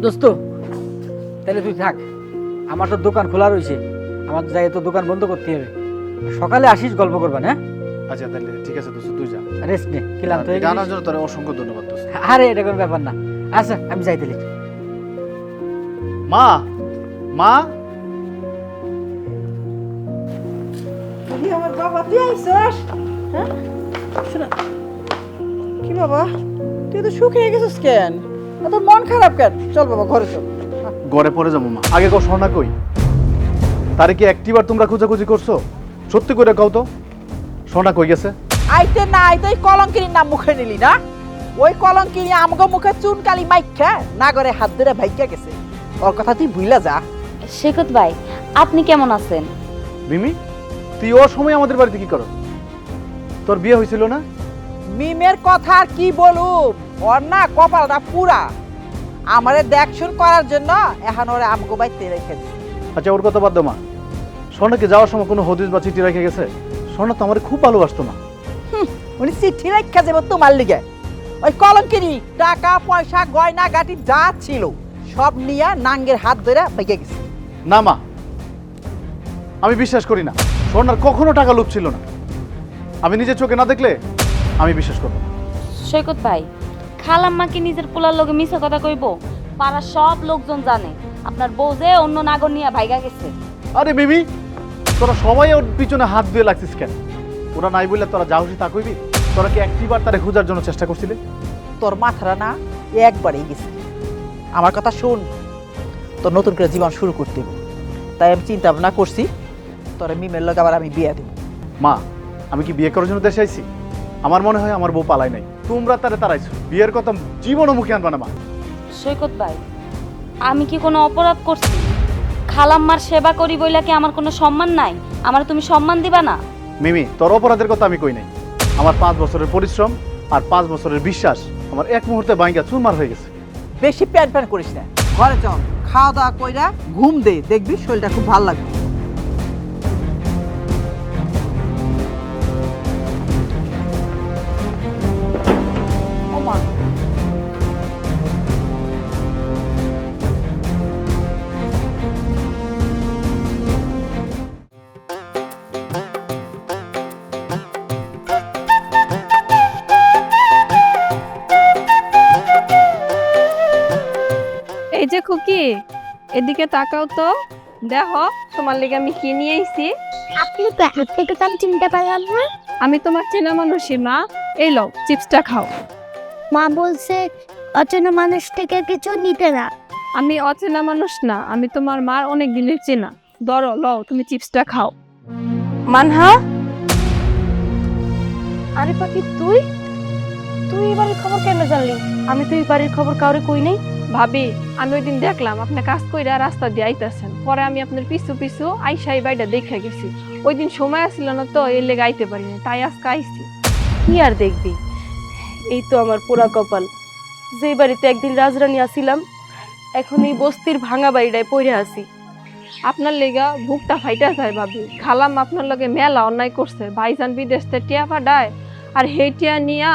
দোস্ত তাহলে তুই থাক, আমার তো দোকান খোলা রয়েছে, আমার যাই তো দোকান বন্ধ করতে হবে। সকালে আসিস, গল্প করবা না? আচ্ছা তাহলে ঠিক আছে দোস্ত, তুই যা। রেস্ট নে, ক্লান্ত হয়ে জানার গেছিস। জন্য তোর অসংখ্য ধন্যবাদ দোস্ত। আরে এটা কোনো ব্যাপার না। আচ্ছা আমি যাই তাহলে। মা মা আমার বাবা তুই আইসস? হ্যাঁ শোনা কি বাবা, তুই তো শুকিয়ে গেছিস কেন? তোর মন খারাপ কেন? চল বাবা ঘরে চল। ঘরে পড়ে যাবো মা। আগে কও স্বর্ণা কই? তারে কি একটিবার তোমরা খোঁজাখুঁজি করছো? সত্যি করে কও তো স্বর্ণা কই গেছে? আইতে না আইতে ওই কলঙ্কিনীর নাম মুখে নিলি না? ওই কলঙ্কিনী আমগো মুখে চুনকালি মাইখা নাগরে হাত ধরে ভাইকা গেছে। ওর কথা তুই ভুইলা যা। সৈকত ভাই, আপনি কেমন আছেন? মিমি তুই ওর সময় আমাদের বাড়িতে কি করো? তোর বিয়ে হয়েছিল না? মিমের কথা আর কি বলুম, ওর না কপালটা পুরা। আমারে দেখশুন করার জন্য এখন ওরে আমগো বাইতে রেখে দিছে। আচ্ছা ওর কথা বাদ দাও মা। স্বর্ণাকে যাওয়ার সময় কোনো হদিস বা চিঠি রেখে গেছে? স্বর্ণা তো আমার খুব ভালোবাসতো মা। উনি চিঠি রেখা যাবো তোমার লিগে? ওই কলঙ্কিনী টাকা পয়সা গয়না গাটি যা ছিল সব নিয়ে নাঙ্গের হাত ধরে বেঁকে গেছে। না মা, আমি বিশ্বাস করি না। স্বর্ণার কখনো টাকা লোভ ছিল না। আমি নিজের চোখে না দেখলে আমি বিশ্বাস করবো না। সৈকত ভাই, খালাম্মা কি নিজের পোলার লগে মিছা কথা কইব? পাড়ার সব লোকজন জানে আপনার বউ যে অন্য নাগর নিয়ে ভাইগা গেছে। আরে মিমি, তোরা সবাই ওর পিছনে হাত দিয়ে লাগছিস কেন? ওরা নাই বললে তোরা যা খুশি তা কইবি? তোরা কি একটিবার তারে খোঁজার জন্য চেষ্টা করছিলে? তোর মাথাটা না একবারেই গেছে। আমার কথা শোন, তোর নতুন করে জীবন শুরু করতে হবে। তাই আমি চিন্তা ভাবনা করছি তোর মিমের লগে আবার আমি বিয়ে দেব। মা, আমি কি বিয়ে করার জন্য দেশে আইছি? আমার মনে হয় আমার বউ পালাই নাই, তোমরা তারে তারাইছো। বিয়ের কথা জীবনও মুখে আনবা না মা। সৈকত ভাই, আমি কি কোনো অপরাধ করছি? খালাম্মার সেবা করি বইলা কি আমার কোনো সম্মান নাই? আমার তুমি সম্মান দিবা না? মিমি, তোর অপরাধের কথা আমি কই নাই। আমার 5 বছরের পরিশ্রম আর 5 বছরের বিশ্বাস আমার এক মুহূর্তে ভাঙ্গা চুরমার হয়ে গেছে। বেশি প্যান প্যান করিস না, ঘরে চল, খাওয়া দাওয়া কইরা ঘুম দে, দেখবি শরীরটা খুব ভালো লাগবে। ওমা এই যে খুকি, এদিকে তাকাও তো, দেখো তোমার লেগে আমি কি নিয়ে আইছি। আপনি তো হাত থেকে কাম চিনতে পারলাম না। আমি তোমার চেনা মানুষই মা, এই লও চিপসটা খাও। মা বলছে অচেনা মানুষ থেকে কিছু নিতে না। আমি অচেনা মানুষ না, আমি তোমার মার অনেক দিনের চেনা। ধরো লও, তুমি চিপসটা খাও। মানহা, আরে পাখি তুই তুই এই বাড়ির খবর কেন জানলি? আমি তো এই বাড়ির খবর কাউরে কই নাই। ভাবি, আমি ওই দিন দেখলাম আপনি কাজ কইরা রাস্তা দিয়ে আইতাছেন, পরে আমি আপনার পিছু পিছু আইসা এই বাড়িটা দেখে গেছি। ওই দিন সময় আসছিল না তো এর লেগে আইতে পারিনি, তাই আজকে আইছি। কি আর দেখবি, এই তো আমার পোড়া কপাল। যে বাড়িতে একদিন রাজরানী আসিলাম, এখন এই বস্তির ভাঙা বাড়িটায় পড়ে আছি। আপনার লেগা বুকটা ফাইটা যায় ভাবি। খালাম আপনার লগে মেলা অন্যায় করছে, ভাইজান বিদেশ থেকে টিয়া পাঠায় আর সেই টিয়া নিয়া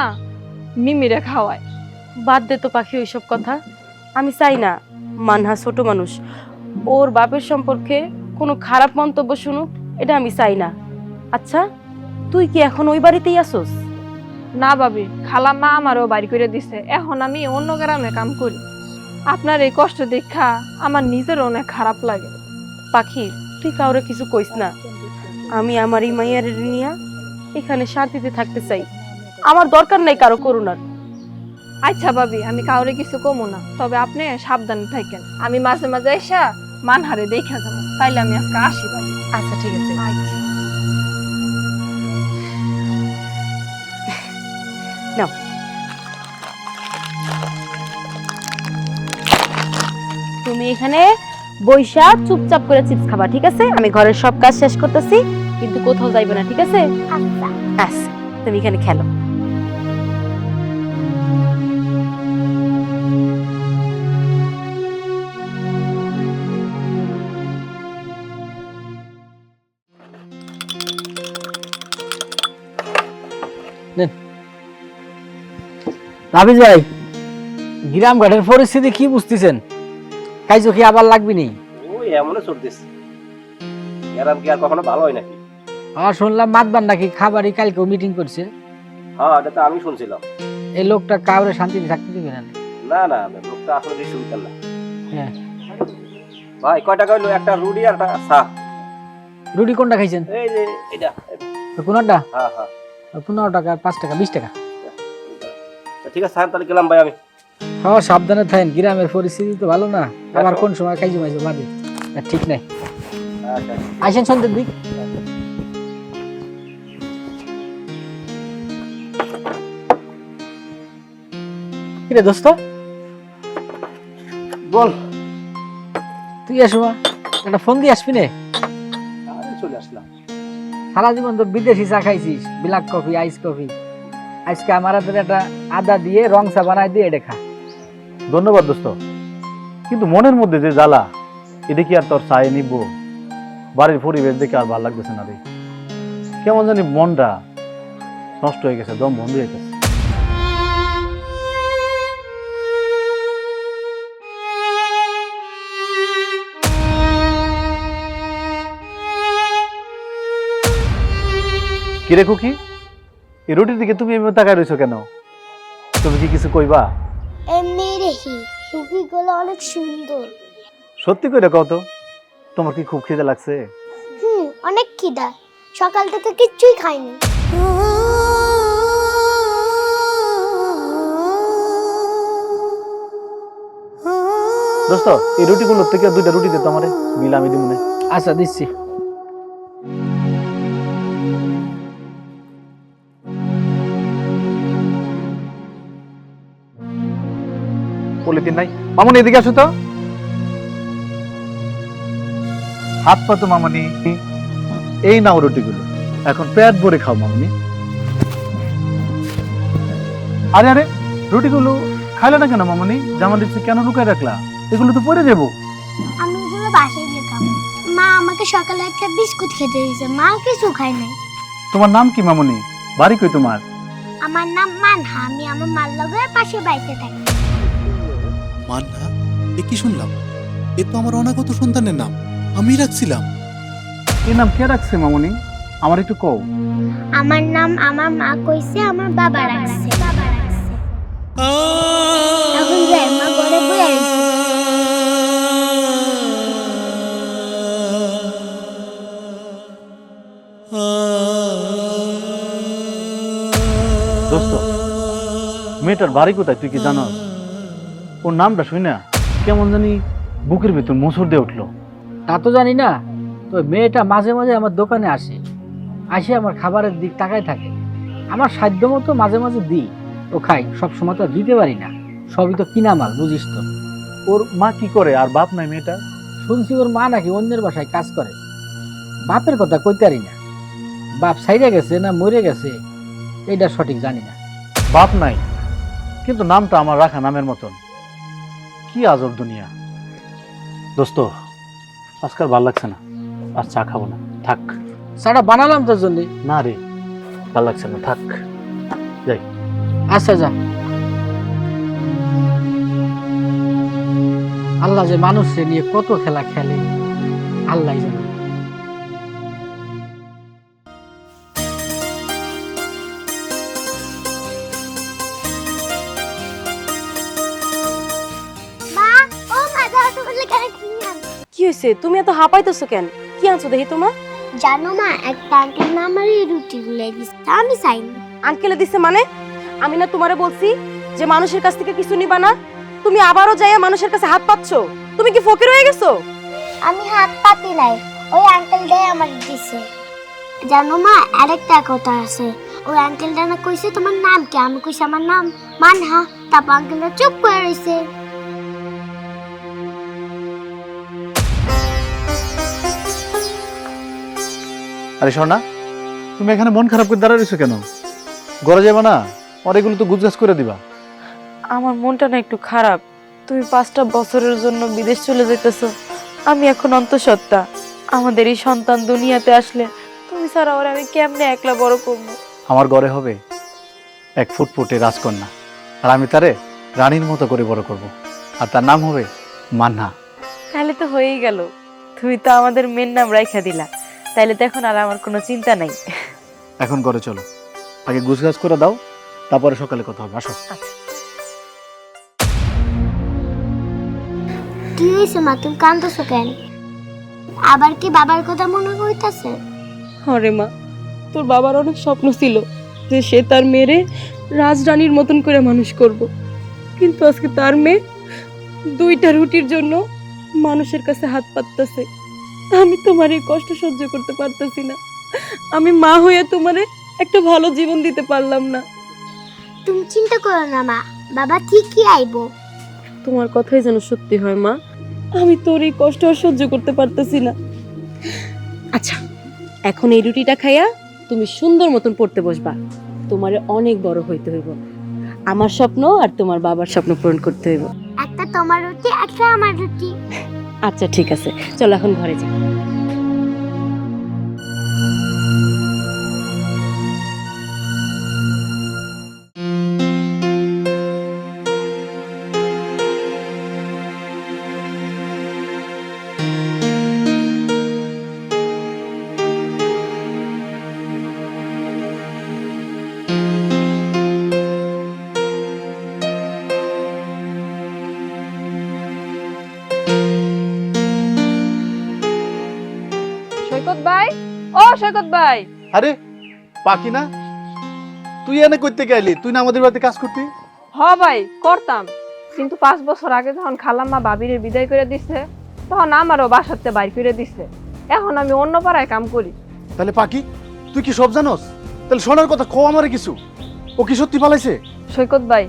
মিমিরে খাওয়ায়। বাদ দে তো পাখি ওইসব কথা। আমি চাই না মানহা ছোট মানুষ ওর বাপের সম্পর্কে কোনো খারাপ মন্তব্য শুনুক, এটা আমি চাই না। আচ্ছা, তুই কি এখন ওই বাড়িতেই আসোস? না ভাবি, খালাম্মা আমারও বাড়ি করে দিছে, এখন আমি অন্য গ্রামে কাম করি। আপনার এই কষ্ট দেখা আমার নিজের অনেক খারাপ লাগে। পাখি, তুই কাউরে কিছু কইস না। আমি আমার এই মাইয়ার নিয়া এখানে শান্তিতে থাকতে চাই, আমার দরকার নাই কারো করুণার। আচ্ছা ভাবি, আমি কাউরে কিছু কমো না, তবে আপনি সাবধানে থাকেন। আমি মাঝে মাঝে এসা মানহারে দেখা যাবো, তাইলে আমি আজকে আসি ভাবি। আচ্ছা ঠিক আছে। আচ্ছা। নাও, তুমি এখানে বইসা চুপচাপ করে চিপস খাবা, ঠিক আছে? আমি ঘরের সব কাজ শেষ করতেছি, কিন্তু কোথাও যাইবে না, ঠিক আছে? আচ্ছা। আচ্ছা, তুমি এখানে খেলো। নাবিজ ভাই, গ্রাম ঘাটের পরিস্থিতি কি বুঝতেছেন? কাইজো কি আবার লাগবি নি? ওই এমনই চলতেছে, এরকম কি আর কখনো ভালো হয় নাকি? শুনলাম মাতবার নাকি খাবারই কালকেও মিটিং করছে। হ্যাঁ, এটা তো আমি শুনছিলাম। এই লোকটা কাউরে শান্তিতে থাকতে দিবে না। না না, লোকটা আসলে সুবিধা না। হ্যাঁ ভাই, কয় টাকা হইলো একটা রুটি আর একটা চা? রুটি কোনটা খাইছেন? এই যে এটা। কোনটা? হ্যাঁ হ্যাঁ, 15 টাকা, 5 টাকা, 20 টাকা। ঠিক আছে, তাহলে গেলাম ভাই আমি। হ্যাঁ, সাবধানে থাকেন, গ্রামের পরিস্থিতি তো ভালো না, আবার কোন সময় খাইছো মাইছো বাদে ঠিক নাই। আচ্ছা, আইসেন সন্ধ্যের দিক। কিরে দোস্ত, বল। তুই আসো, একটা ফোন দিয়ে আসবি নে। আমি চলে আসলাম। সারা জীবন তো বিদেশি চা খাইছিস, ব্ল্যাক কফি, আইস কফি। আজকে আমার হাতে একটা আদা দিয়ে রং চা বানাই দিয়ে এটা খা। ধন্যবাদ দোস্ত, কিন্তু মনের মধ্যে যে জ্বালা, এটা কি আর তোর চায়ে নিব? বাড়ির পরিবেশ দেখে আর ভালো লাগতেছে না রে, কেমন জানি মনটা নষ্ট হয়ে গেছে, দম বন্ধ হয়ে গেছে। কিরে খুকি, এই রুটির দিকে তুমি এমনি তাকায় রইছো কেন? তুমি কি কিছু কইবা? এমনি দেখি টুপিগুলো অনেক সুন্দর। সত্যি কইরা কও তো, তোমার কি খুব খিদে লাগছে? অনেক খিদা, সকাল থেকে কিচ্ছুই খাইনি। দোস্ত, এই রুটিগুলোর থেকে 2টা রুটি দে তো আমারে, বিল আমি দিব না। আচ্ছা দিচ্ছি। পলিথিন নাই? মামুনি এদিকে আসো তো। হাত পা তো মামুনি, এই নাও রুটিগুলো, এখন পেট ভরে খাও মামুনি। আরে আরে, রুটিগুলো খাইলে না কেন মামুনি? জামা দিচ্ছে কেন লুকায় রাখলা? এগুলো তো পড়ে যাবো। আমি এগুলো বাসায় গিয়ে খাবো। মা আমাকে সকালে একটা বিস্কুট খেতে দিয়েছে, মা কিছু খাই নাই। তোমার নাম কি মামুনি? বাড়ি কই তোমার? আমার নাম মানহা, আমি আমার মার লগে পাশে বাড়িতে থাকি। মানহা? এ কি শুনলাম? এ তো আমার অনাগত সন্তানের নাম, আমি রাখছিলাম। এই নাম কে রাখছে মামুনি? আমার একটু কও। আমার নাম আমার মা কইছে, আমার বাবা রাখছে। এখন যাই, মা ঘরে বইয়া রইছে। দোস্ত, মেয়েটার বাড়ি কোথায় তুই কি জানো? ওর নামটা শুই না কেমন জানি বুকের ভেতর মোচড় দিয়ে উঠলো। তা তো জানি না, তো মেয়েটা মাঝে মাঝে আমার দোকানে আসে, আমার খাবারের দিক তাকায় থাকে। আমার সাধ্য মতো মাঝে মাঝে দিই, ও খাই, সব সময় তো দিতে পারি না, সবই তো কিনা মাল, বুঝিস তো। ওর মা কি করে আর বাপ নাই মেয়েটা? শুনছি ওর মা নাকি অন্যের বাসায় কাজ করে। বাপের কথা কইতে পারি না, বাপ সাইডে গেছে না মরে গেছে এটা সঠিক জানি না। বাপ নাই, কিন্তু নামটা আমার রাখা নামের মতন। কি আজব দুনিয়া। দোস্ত, আজকাল ভাল লাগছে না, আর চা খাবো না, থাক। চাটা বানালাম তোর জন্য। না রে, ভাল লাগছে না, থাক, যাই। আচ্ছা যা। আল্লাহ যে মানুষকে নিয়ে কত খেলা খেলে আল্লাহ জানে। মা, ও মা, দাও তোমার লেগে কি আনছো? কি হয়েছে? তুমি এত হাঁপাইতেছো কেন? কি আনছো দেখি তোমার? জানো মা, একটা আঙ্কেল না আমার এই রুটিগুলো দিচ্ছে, আমি চাইনি। আঙ্কেলে দিছে মানে? আমি না তোমারে বলছি যে মানুষের কাছ থেকে কিছু নিবা না? তুমি আবারও যাইয়া মানুষের কাছে হাত পাচ্ছো। তুমি কি ফকির হয়ে গেছো? আমি হাত পাতি নাই, ওই আঙ্কেলটাই আমার দিছে। জানো মা, আরেকটা কথা আছে। ওই আঙ্কেলটা না কইছে তোমার নাম কি? আমি কইছি আমার নাম মানহা। তারপর আঙ্কেলটা চুপ করে রইছে। আরে সোনা, তুমি এখানে মন খারাপ করে দাঁড়িয়ে রয়েছো কেন? ঘরে যাবে না? আর এগুলো তো গুজগাছ করে দিবা। আমার মনটা না একটু খারাপ। তুমি 5টা বছরের জন্য বিদেশ চলে যাইতেছো। আমি এখন অন্তঃসত্ত্বা। আমাদের এই সন্তান দুনিয়াতে আসলে তুমি ছাড়া ওরা আমি কেমনে একলা বড় করবো? আমার ঘরে হবে এক ফুটফুটে রাজকন্যা, আর আমি তারে রানীর মতো করে বড় করব, আর তার নাম হবে মান্না। তাহলে তো হয়েই গেল। তুমি তো আমাদের মেয়ের নাম রাইখা দিলা। তাইলে তো এখন আর আমার কোনো চিন্তা নাই। এখন ঘরে চলো, আগে গুজগাছ করে দাও, তারপরে সকালে কথা হবে। আসো। কি হয়েছে মা, তুমি কান্দছো কেন? আবার কি বাবার কথা মনে হইতাছে? হরে মা, তোর বাবার অনেক স্বপ্ন ছিল যে সে তার মেয়েরে রাজরানীর মতন করে মানুষ করব, কিন্তু আজকে তার মেয়ে 2টা রুটির জন্য মানুষের কাছে হাত পাততেছে। আমি তোমার এই কষ্ট সহ্য করতে পারতেছি না। আমি মা হয়ে তোমারে একটা ভালো জীবন দিতে পারলাম না। তুমি চিন্তা করো না মা, বাবা ঠিকই আইবো। তোমার কথাই যেন সত্যি হয় মা। আমি তোর এই কষ্ট আর সহ্য করতে পারতেছি না। আচ্ছা, এখন এই রুটিটা খাইয়া তুমি সুন্দর মতন পড়তে বসবা। তোমারে অনেক বড় হইতে হইব। আমার স্বপ্ন আর তোমার বাবার স্বপ্ন পূরণ করতে হইব। একটা তোমার রুটি, একটা আমার রুটি। আচ্ছা ঠিক আছে, চলো এখন ঘরে যাই। সৈকত ভাই, ও সৈকত ভাই। আরে পাখি না, তুই এনে করতে গেলি? তুই না আমাদের বাড়িতে কাজ করতি? হ ভাই, করতাম, কিন্তু 5 বছর আগে যখন খালাম্মা বাবিরে বিদায় করে দিছে, তখন আমারও বাসাতে বাইর করে দিছে। এখন আমি অন্য পাড়ায় কাম করি। তাহলে পাখি, তুই কি সব জানোস? তাহলে শোনার কথা কও আমারে কিছু। ও কি সত্যি পালাইছে? সৈকত ভাই,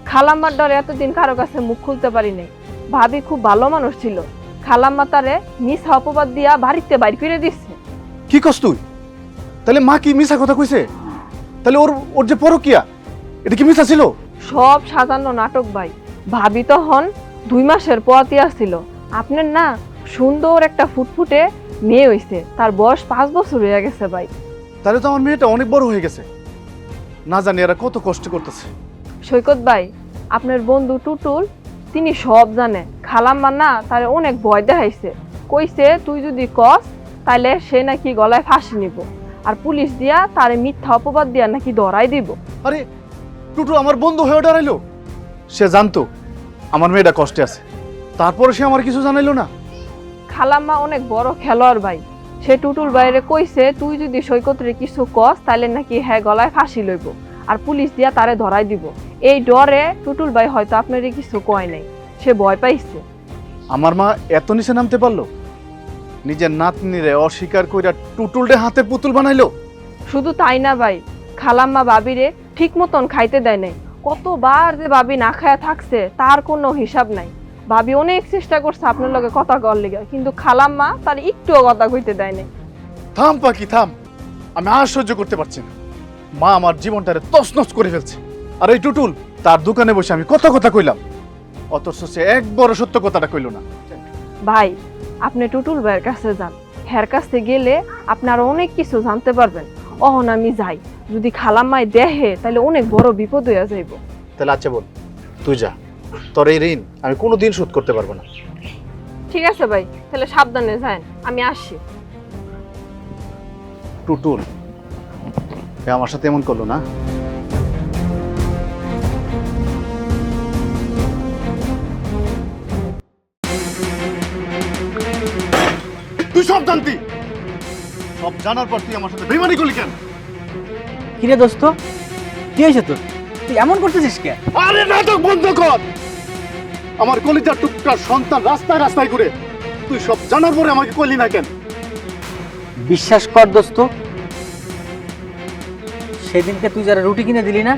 খালাম্মার ডরে এতদিন কারো কাছে মুখ খুলতে পারি নাই। ভাবি খুব ভালো মানুষ ছিল। খালাম্মা তারে মিছা অপবাদ দিয়া বাড়িতে বাইর করে দিচ্ছে। কি কস তুই? তাহলে মা কি মিছা কথা কইছে? তাহলে ওর ওর যে পরকিয়া, এটা কি মিছা ছিল? সব সাজানো নাটক ভাই। ভাবি তখন 2 মাসের পথই আসছিল। আপনার না সুন্দর একটা ফুটফুটে মেয়ে হইছে, তার বয়স 5 বছর হয়ে গেছে ভাই। তাহলে তো আমার মেয়েটা অনেক বড় হয়ে গেছে। না জানি এরা কত কষ্ট করতেছে। সৈকত ভাই, আপনার বন্ধু টুটুল তিনি সব জানে। খালাম্মা না তারে অনেক ভয় দেখাইছে, কইছে তুই যদি কস তাহলে সে নাকি গলায় ফাঁসি নিব, আর পুলিশ দিয়া তারে মিথ্যা অপবাদ দিয়া নাকি ধরাই দিব। আরে টুটু আমার বন্ধু হয়ে দাঁড়াইলো? সে জানতো আমার মেয়েটা কষ্টে আছে, তারপরে সে আমার কিছু জানাইলো না। খালাম্মা অনেক বড় খেলোয়াড় ভাই। সে টুটুল বাইরে কইছে তুই যদি সৈকতরে কিছু কস তাহলে নাকি হ্যাঁ গলায় ফাঁসি লইব, আর পুলিশ দিয়া তারে ধরাই দিব। এই ডরে টুটুল ভাই হয়তো আপনারই কিছু কয় নাই, সে ভয় পাইছে। আমার মা এত নিচে নামতে পারলো? নিজের নাতনিরে অস্বীকার কইরা টুটুলটে হাতে পুতুল বানাইলো। শুধু তাই না ভাই, খালাম্মা বাবিরে ঠিক মতন খাইতে দেয় নাই। কতবার যে বাবি না খায়া থাকছে তার কোনো হিসাব নাই। ভাবি অনেক চেষ্টা করছে আপনার লগে কথা কর লিগা, কিন্তু খালাম্মা তার একটুও কথা কইতে দেয় নাই। থাম পাখি থাম, আমি আর সহ্য করতে পারছি না। মা আমার জীবনটারে তছনছ করে ফেলছে, আর এই টুটুল তার দোকানে বসে আমি কত কথা কইলাম, অথচ সে একবারও সত্য কথাটা কইল না। ভাই আপনি টুটুল ভাইয়ের কাছে যান, হের কাছে গেলে আপনি আরো অনেক কিছু জানতে পারবেন। অহন আমি যাই, যদি খালাম্মাই দেখে তাহলে অনেক বড় বিপদ হইয়া যাইব। তাহলে আচ্ছা বল, তুই যা, তোর এই ঋণ আমি কোনোদিন শোধ করতে পারবো না। ঠিক আছে ভাই, তাহলে সাবধানে যান, আমি আসি। টুটুল এ আমার সাথে এমন করলো না। তুই সব জানতি, সব জানার পর তুই আমার সাথে বেইমানি করলি কেন? কিরে দোস্ত, কি হয়েছে তোর? তুই এমন করতেছিস কে? আরে নাটক বন্ধ কর। আমার কলিজার টুকটার সন্তান রাস্তায় রাস্তায় ঘুরে, তুই সব জানার পরে আমাকে কইলি না কেন? বিশ্বাস কর দোস্ত, সেদিনকে তুই যারা রুটি কিনে দিলি না,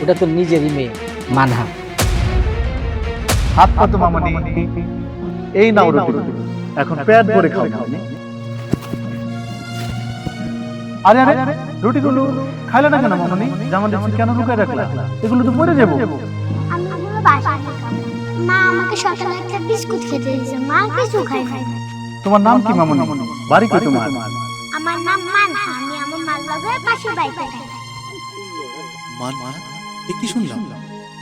ওটা তোর নিজেরই মেয়ে মানহা। হাত পা তো মামনি, এই নাও রুটি, এখন পেট ভরে খাও মামনি। আরে আরে রুটিগুলো খাইলে না কেন মামনি? জামা দিচ্ছি কেন লুকায় রাখলা? এগুলো তো পড়ে যাবো। আমি এগুলো বাসায় খাবো। মা আমাকে সকালে একটা বিস্কুট খেতে দিয়েছে, মা কিছু খাই নাই। তোমার নাম কি মামনি? বাড়ি কই তোমার? আমার নাম মানহা, আমি আমার মার লগে পাশে বাড়িতে থাকি। মানহা, এ কি শুনলাম?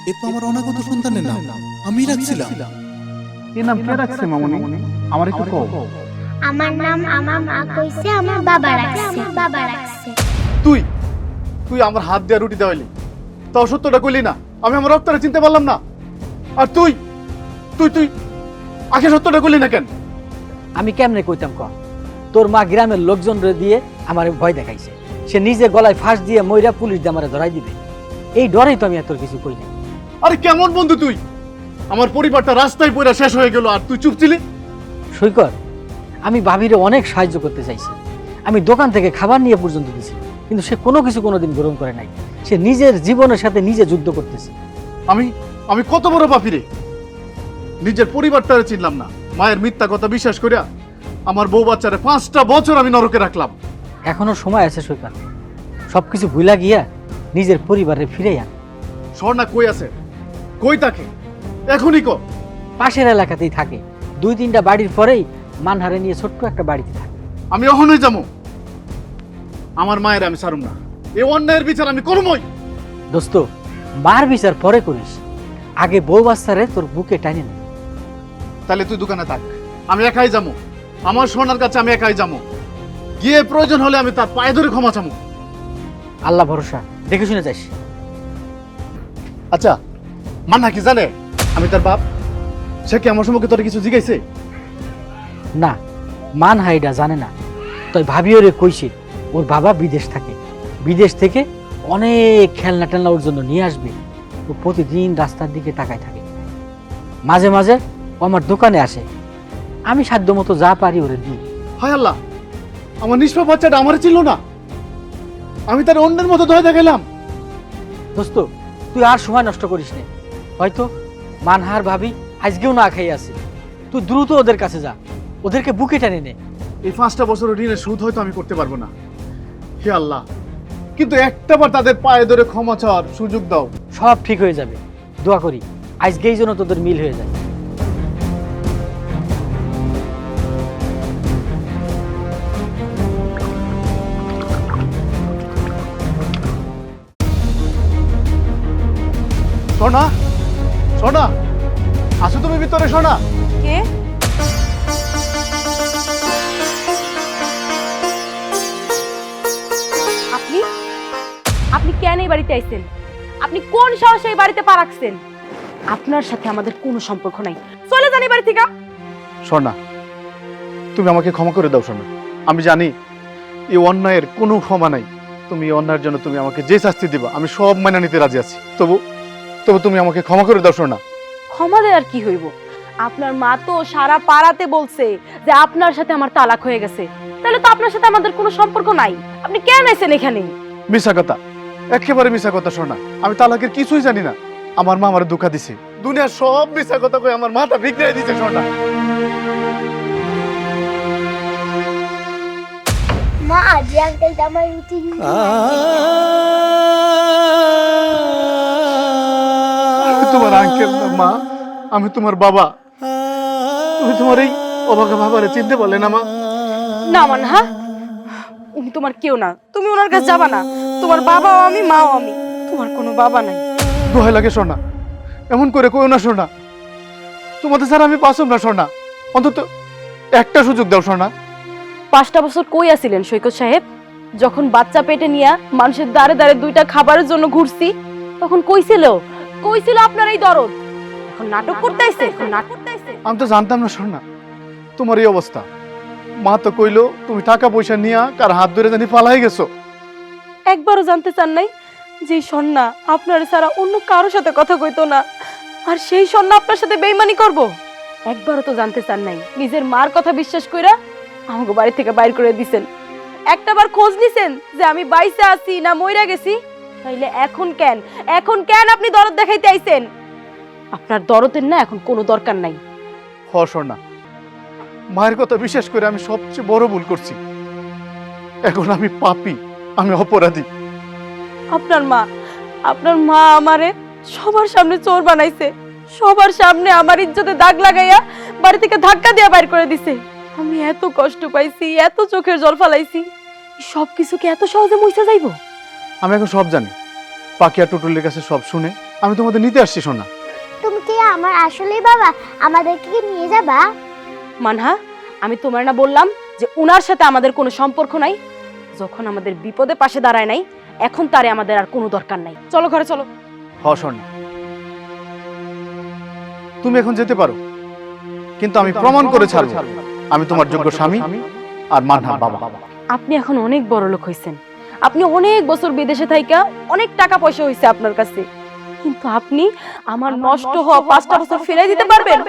এ তো আমার অনাগত সন্তানের নাম, আমি রাখছিলাম। এই নাম কে রাখছে মামনি? আমার একটু কও। আমার নাম আমার মা কইছে, আমার বাবা রাখছে, বাবা রাখছে। তুই তুই আমার হাত দিয়ে রুটি দেওয়ালি, তাও সত্যটা কইলি না। আমি আমার রক্তটা চিনতে পারলাম না। আর তুই তুই তুই আগে সত্যটা কইলি না কেন? আমি কেমনে কইতাম ক? তোর মা গ্রামের লোকজন দিয়ে আমার ভয় দেখাইছে, সে নিজে গলায় ফাঁস দিয়ে মইরা পুলিশ দিয়ে আমার ধরাই দিবে, এই ডরেই তো আমি এত কিছু কই নাই। আরে কেমন বন্ধু তুই? আমার পরিবারটা রাস্তায় পড়ে শেষ হয়ে গেল আর তুই চুপ ছিলি। সৈকত, আমি ভাবিরে অনেক সাহায্য করতে চাইছি, আমি দোকান থেকে খাবার নিয়ে পর্যন্ত দিছি, কিন্তু সে কোনো কিছু কোনোদিন গ্রহণ করে নাই। সে নিজের জীবনের সাথে নিজে যুদ্ধ করতেছে। আমি আমি কত বড় পাপী রে, নিজের পরিবারটারে চিনলাম না, মায়ের মিথ্যা কথা বিশ্বাস করিয়া আমার বউ বাচ্চারে 5টা বছর আমি নরকে রাখলাম। এখনো সময় আছে সৈকত, সবকিছু ভুলা গিয়া নিজের পরিবারে ফিরে আন। স্বর্ণা কই আছে? কই থাকে? এখনই কর। পাশের এলাকাতেই থাকে, 2-3টা বাড়ির পরেই মানহারে নিয়ে ছোট্ট একটা বাড়িতে থাকে। আমি অহনই যাবো, আমার মায়ের আমি ছাড়ুম না, এই অন্যায়ের বিচার আমি করবই। দোস্ত, মার বিচার পরে করিস, আগে বউ বাচ্চারে তোর বুকে টানে নে। তাহলে তুই দোকানে থাক, আমি একাই যাবো। আমার সোনার কাছে আমি একাই যাবো, গিয়ে প্রয়োজন হলে আমি তার পায়ে ধরে ক্ষমা চামু। আল্লাহ ভরসা, দেখে শুনে যাস। আচ্ছা, মান্না কি জানে আমি তার বাপ? সে কি আমার সম্পর্কে তোর কিছু জিজ্ঞাসে? না, মানহাইডা জানে না। তাই ভাবিও রে কইছে ওর বাবা বিদেশ থাকে, বিদেশ থেকে অনেক খেলনা টেলনা ওর জন্য নিয়ে আসবে। ও প্রতিদিন রাস্তার দিকে তাকায় থাকে, মাঝে মাঝে ও আমার দোকানে আসে, আমি সাধ্য মতো যা পারি ওরে দিই। হায় আল্লাহ, আমার নিষ্পাপ বাচ্চাটা আমার ছিল না, আমি তার অন্যের মতো দয়া দেখাইলাম। দোস্ত, তুই আর সময় নষ্ট করিস না, হয়তো মানহার ভাবি আজকেও না খাই আছে। তুই দ্রুত ওদের কাছে যা, ওদেরকে বুকে টেনে নে। এই 5টা বছরের ঋণের সুদ হয়তো আমি করতে পারবো না, হে আল্লাহ, কিন্তু একটাবার তাদের পায়ে ধরে ক্ষমা চাওয়ার সুযোগ দাও। সব ঠিক হয়ে যাবে, দোয়া করি আজকেই যেন তোদের মিল হয়ে যায়। সোনা, সোনা, আসো তুমি ভিতরে। সোনা, কে? আপনি আপনি কেন এই বাড়িতে আইছেন? আপনি কোন সাহসে এই বাড়িতে পা রাখছেন? আপনার সাথে আমাদের কোনো সম্পর্ক নাই, চলে যান এই বাড়ি থেকে। সোনা, তুমি আমাকে ক্ষমা করে দাও। সোনা, আমি জানি এই অন্যায়ের কোনো ক্ষমা নাই। তুমি এই অন্যায়ের জন্য তুমি আমাকে যে শাস্তি দিবা আমি সব মেনে নিতে রাজি আছি। তবু তবু তুমি আমাকে ক্ষমা করে দাও। সোনা, ক্ষমা দেওয়ার কি হইব? আপনার মা তো সারা পাড়াতে বলছে যে আপনার সাথে আমার তালাক হয়ে গেছে, তাহলে তো আপনার সাথে আমাদের কোনো সম্পর্ক নাই। আপনি কেন আইছেন এখানে? মিশা কথা, একেবারে মিশা কথা। সোনা, আমি তালাকের কিছুই জানি না। আমার মা আমার ধোঁকা দিছে, দুনিয়ার সব মিথ্যা কথা কই আমার মাথা বিগড়ে দিতে সোনা। মা যে আঙ্কেলটা আমার রুটি আমি তোমার আঙ্কেল না মা, আমি তোমার বাবা। তুমি তোমার এই অবাকা বাবারে চিনতে পারলে না মা? না মানহা, উনি তোমার কেউ না, তুমি ওনার কাছে যাবা না। তোমার বাবাও আমি, মাও আমি, তোমার কোনো বাবা নাই। দোহাই লাগে সোনা, এমন করে কইও না সোনা। তোমাদের স্যার আমি পাসুম না সোনা, অন্তত একটা সুযোগ দাও সোনা। 5টা বছর কই আছিলেন সৈকত সাহেব? যখন বাচ্চা পেটে নিয়া মানুষের দ্বারে দ্বারে 2টা খাবারের জন্য ঘুরছি, তখন কইছিল আপনার এই দরদ। এখন নাটক করতেইছে, আমি তো জানতাম না সোনা তোমার এই অবস্থা। মা তো কইলো তুমি টাকা পয়সা নিয়া কার হাত ধরে জানি পালাই গেছো। একবারও জানতে চান নাই যে সন্না আপনার ছাড়া অন্য কারোর সাথে কথা কইতো না, আর সেই সন্না আপনার সাথে বেইমানি করব? একবারও তো জানতে চান নাই নিজের মার কথা বিশ্বাস কইরা আমাকে বাড়ি থেকে বাইর করে দিছেন। একটাবার খোঁজ নিছেন যে আমি বাইসে আছি না মইরা গেছি? তাইলে এখন কেন আপনি দরদ দেখাইতে আইছেন? আপনার দরদের না এখন কোনো দরকার নাই। হ সোনা, মায়ের কথা বিশ্বাস করে আমি সবচেয়ে বড় ভুল করছি। এখন আমি পাপী, আমি অপরাধী। আপনার মা আমারে সবার সামনে চোর বানাইছে, সবার সামনে আমার ইজ্জতে দাগ লাগাইয়া বাড়ি থেকে ধাক্কা দিয়ে বাইর করে দিছে। আমি এত কষ্ট পাইছি, এত চোখের জল ফালাইছি, সব কিছু কি এত সহজে মুইসা যাইবো? আমি এখন সব জানি। পাকিয়া টুটুলের কাছে সব শুনে আমি তোমাদের নিতে আসছি সোনা। তুমি কি আমার আসলেই বাবা? আমাদেরকে কি নিয়ে যাবা? মানহা, আমি তোমার না বললাম যে উনার সাথে আমাদের কোনো সম্পর্ক নাই? যখন আমাদের বিপদে পাশে দাঁড়ায় নাই, এখন তারে আমাদের আর কোনো দরকার নাই। চলো ঘরে চলো। হ সোনা, তুমি এখন যেতে পারো, কিন্তু আমি প্রমাণ করে ছাড়বো আমি তোমার যোগ্য স্বামী আর মানহার বাবা। আপনি এখন অনেক বড় লোক হইছেন, আপনি অনেক বছর বিদেশে থাইকা অনেক টাকা পয়সা হইছে আপনার কাছে, কিন্তু আপনি আমার নষ্ট হওয়া 5টা বছর ফিরাই দিতে পারবেন?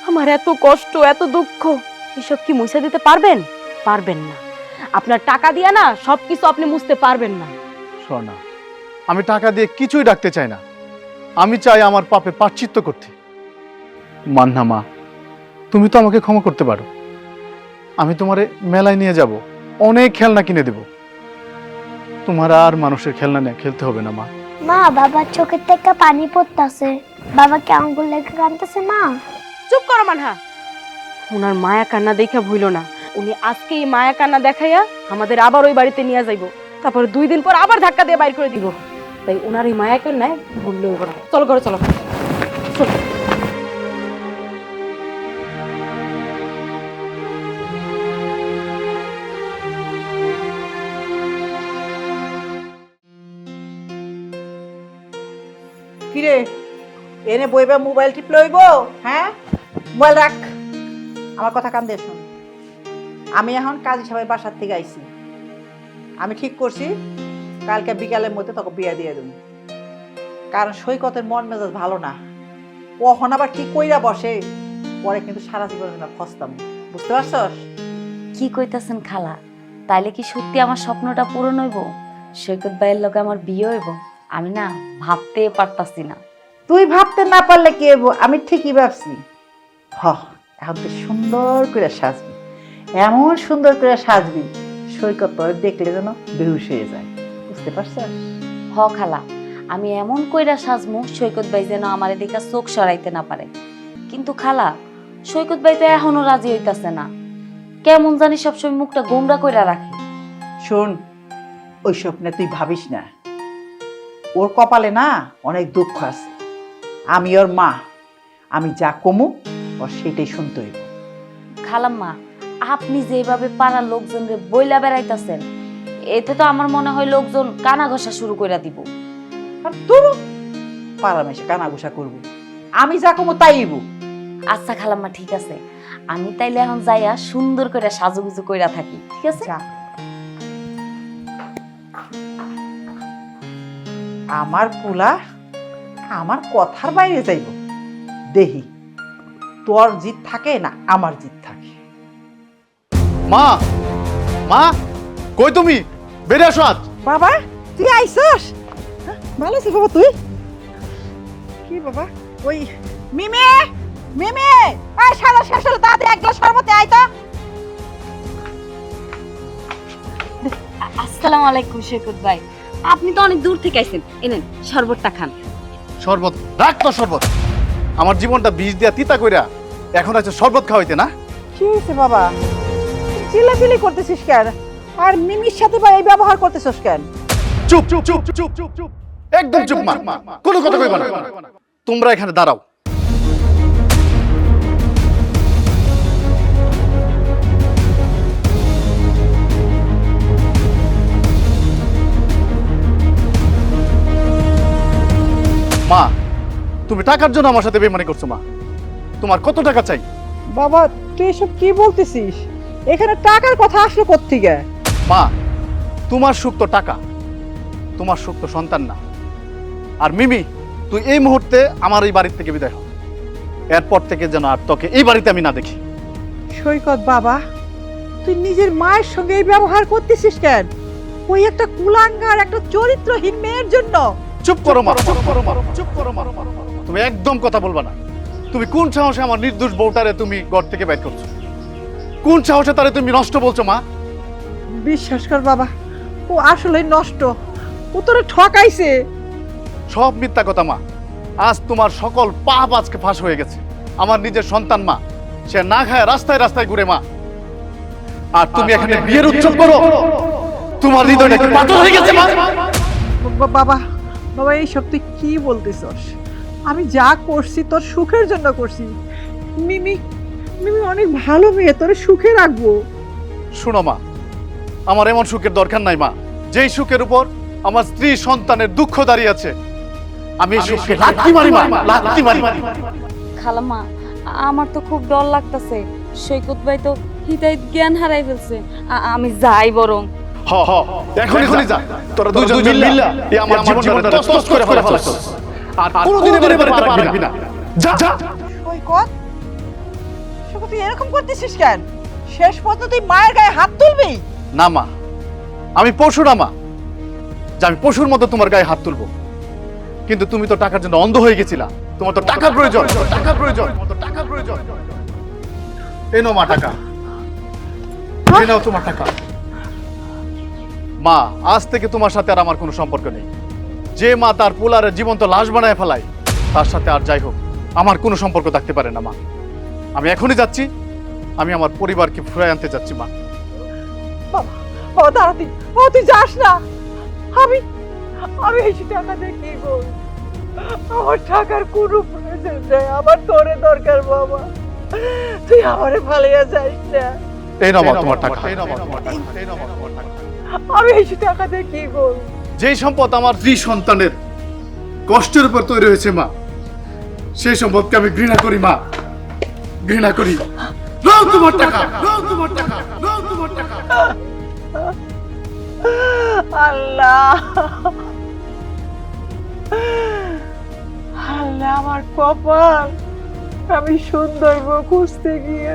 আমার এত কষ্ট, এত দুঃখ, এসব কি মুছে দিতে পারবেন? পারবেন না। আপনার টাকা দিয়া না সবকিছু আপনি মুছতে পারবেন না। সোনা, আমি টাকা দিয়ে কিছুই ডাকতে চাই না, আমি চাই আমার পাপে প্রায়শ্চিত্ত করতে। মান্না মা, তুমি তো আমাকে ক্ষমা করতে পারো। আমি তোমারে মেলায় নিয়ে যাব, অনেক খেলনা কিনে দেব। তোমার আর মানুষের খেলনা নিয়ে খেলতে হবে না মা। মা, বাবার চোখের থেকে পানি পড়তাছে, বাবাকে আঙ্গুল লেগে কাঁদতেছে। মা চুপ করো মানহা, ওনার মায়া কান্না দেখা ভুলো না। উনি আজকে এই মায়া কান্না দেখাইয়া আমাদের আবার ওই বাড়িতে নিয়ে যাইবো, তারপর 2 দিন পর আবার ধাক্কা দিয়ে বাইর করে দিব। তাই ওনার এই মায়া কান্নায় ভুললে হইব না। চলো ঘরে চলো, চলো। কিরে, এনে বইবা মোবাইল টিপ লইব? হ্যাঁ, মোবাইল রাখ, আমার কথা কান দিয়ে শোন। আমি এখন কাজী সাহেবের বাসার থেকে আইছি। আমি ঠিক করছি কালকে বিকালের মধ্যে তোকে বিয়ে দিয়ে দেবো। কারণ সৈকতের মন মেজাজ ভালো না, কখন আবার কি কইরা বসে, পরে কিন্তু সারা জীবনের জন্য খস্তাম। বুঝতে পারছস? কি কইতাছেন খালা? তাইলে কি সত্যি আমার স্বপ্নটা পূরণ হইব? সৈকত ভাইয়ের লগে আমার বিয়ে হইব? আমি না ভাবতে পারতাছি না। তুই ভাবতে না পারলে কি হইব? আমি ঠিকই ভাবছি। এখন তুই সুন্দর করে সাজবি, এমন সুন্দর করে সাজবি সৈকত তোর দেখলে যেন বেহুশ হয়ে যায়। বুঝতে পারছস? হ খালা, আমি এমন কইরা সাজমু সৈকত ভাই যেন আমার এদিকে চোখ সরাইতে না পারে। কিন্তু খালা, সৈকত ভাই তো এখনো রাজি হইতাছে না, কেমন জানি সবসময় মুখটা গোমরা কইরা রাখে। শোন, ওই স্বপ্নে তুই ভাবিস না, ওর কপালে না অনেক দুঃখ আছে। আমি ওর মা, আমি যা কমু ওর সেটাই শুনতে হইব। খালাম্মা, আপনি যেভাবে পাড়ার লোকজনরে বইলা বেড়াইতাছেন, এতে তো আমার মনে হয় লোকজন কানা ঘষা শুরু করে দিব। আর তোর পারামেশে কানা ঘুষা করবো, আমি যা কমু তাই হইব। আচ্ছা খালাম্মা, ঠিক আছে, আমি তাইলে এখন যাইয়া সুন্দর করে সাজুগুজু কইরা থাকি। ঠিক আছে? আমার পোলা আমার কথার বাইরে যাইব, দেহি তোর জিত থাকে না আমার জিত থাকে। মা, মা কই তুমি? বেরিয়ে আসো আজ। বাবা, তুই আইছস? ভালো আছিস বাবা তুই? কি বাবা ওই মিমি মিমি এই শালা শেষ হলো তাড়াতাড়ি এক গ্লাস শরবত আয় তো। আসসালামু আলাইকুম সৈকত ভাই, আপনি তো অনেক দূর থেকে আইছেন, এনেন শরবতটা খান। শরবত রাখ তো শরবত। আমার জীবনটা বিষ দিয়া তিতা কইরা এখন আছে শরবত খাওয়াইতে না? কি হয়েছে বাবা, চিল্লাচিল্লি করতেছিস কেন? আর মিমির সাথে বা এই ব্যবহার করতেছিস কেন? চুপ চুপ চুপ চুপ চুপ চুপ, একদম চুপ মা, কোনো কথা কইবা না। তোমরা এখানে দাঁড়াও। মা, তুমি টাকার জন্য আমার সাথে বেইমানি করছো মা। তোমার কত টাকা চাই? বাবা তুই এসব কি বলতেছিস? এখানে টাকার কথা আসলো কোত্থেকে? মা, তোমার সুখ তো টাকা, তোমার সুখ তো সন্তান না। আর মিমি, তুই এই মুহূর্তে আমার এই বাড়ির থেকে বিদায় হ। এরপর থেকে যেন আর তোকে এই বাড়িতে আমি না দেখি। সৈকত বাবা, তুই নিজের মায়ের সঙ্গে এই ব্যবহার করতেছিস কেন? ওই একটা কুলাঙ্গার, একটা চরিত্রহীন মেয়ের জন্য। চুপ করো মা, চুপ করো মা, চুপ করো মা। তুমি একদম কথা বলবা না। তুমি কোন সাহসে আমার নির্দোষ বউটারে তুমি ঘর থেকে বাইর করছো? কোন সাহসে তারে তুমি নষ্ট বলছো মা? বিশ্বাস কর বাবা, ও আসলে নষ্ট, ও তোরে ঠকাইছে। সব মিথ্যা কথা মা। আজ তোমার সকল পাপ আজকে ফাঁস হয়ে গেছে। আমার নিজের সন্তান মা, সে না খায় রাস্তায় রাস্তায় ঘুরে মা। আর তুমি এখানে বিয়ের উৎসব করো? তোমার হৃদয়টা কি পাথর হয়ে গেছে মা? বাবা বাবা এইসব তুই কি বলতেছস? আমি যা করছি তোর সুখের জন্য করছি। মিমি মিমি অনেক ভালো মেয়ে, তোরে সুখে রাখবো। শোনো মা, আমার এমন সুখের দরকার নাই মা, যেই সুখের উপর আমার স্ত্রী সন্তানের দুঃখ দাঁড়িয়ে আছে। আমি এই সুখকে লাথি মারি মা, লাথি মারি। খালাম্মা, আমার তো খুব ডর লাগতেছে। সৈকত ভাই তো হিতায় জ্ঞান হারাই ফেলছে। আমি যাই বরং। হ হ, এখনই যা। তোরা দুজন মিল্লা এই আমার জীবনটা তছনছ করে ফেলাছস। আর কোনোদিন এবারে রাখবি না। যা যা। সৈকত, সৈকত তুই এরকম করতেছিস কেন? শেষ পর্যন্ত তুই মায়ের গায়ে হাত তুলবি? না মা, আমি পশু না মা, যে আমি পশুর মতো তোমার গায়ে হাত তুলবো। কিন্তু তুমি তো টাকার জন্য অন্ধ হয়ে গেছিলা। তোমার তো টাকার প্রয়োজন, টাকার প্রয়োজন, তোমার তো টাকার প্রয়োজন। এই নাও মা টাকা, এই নাও তোমার টাকা। মা, আজ থেকে তোমার সাথে আর আমার কোনো সম্পর্ক নেই। যে মা তার পোলারে জীবন্ত লাশ বানায় ফেলায়, তার সাথে আর যাই হোক আমার কোনো সম্পর্ক থাকতে পারে না মা। আমি এখনই যাচ্ছি, আমি আমার পরিবারকে ফিরিয়ে আনতে যাচ্ছি মা। বাবা দাঁড়া, তুই যাস না। আমি এই টাকা দিয়ে কি করব? আমার টাকার কোনো প্রয়োজন নেই, আমার তোরে দরকার বাবা। তুই আমারে ফালিয়া যাইস না। এই নাও মা তোমার টাকা, এই নাও মা তোমার টাকা, এই নাও মা তোমার টাকা। আমি এই টাকা দিয়ে কি করব? যেই সম্পদ আমার স্ত্রী সন্তানের কষ্টের উপর তৈরি হয়েছে মা, সেই সম্পদকে আমি ঘৃণা করি মা, ঘৃণা করি। নাও তোমার টাকা, নাও তোমার টাকা, নাও তোমার টাকা। আল্লাহ আল্লাহ, আমার কপাল। আমি সুন্দর বউ খুঁজতে গিয়ে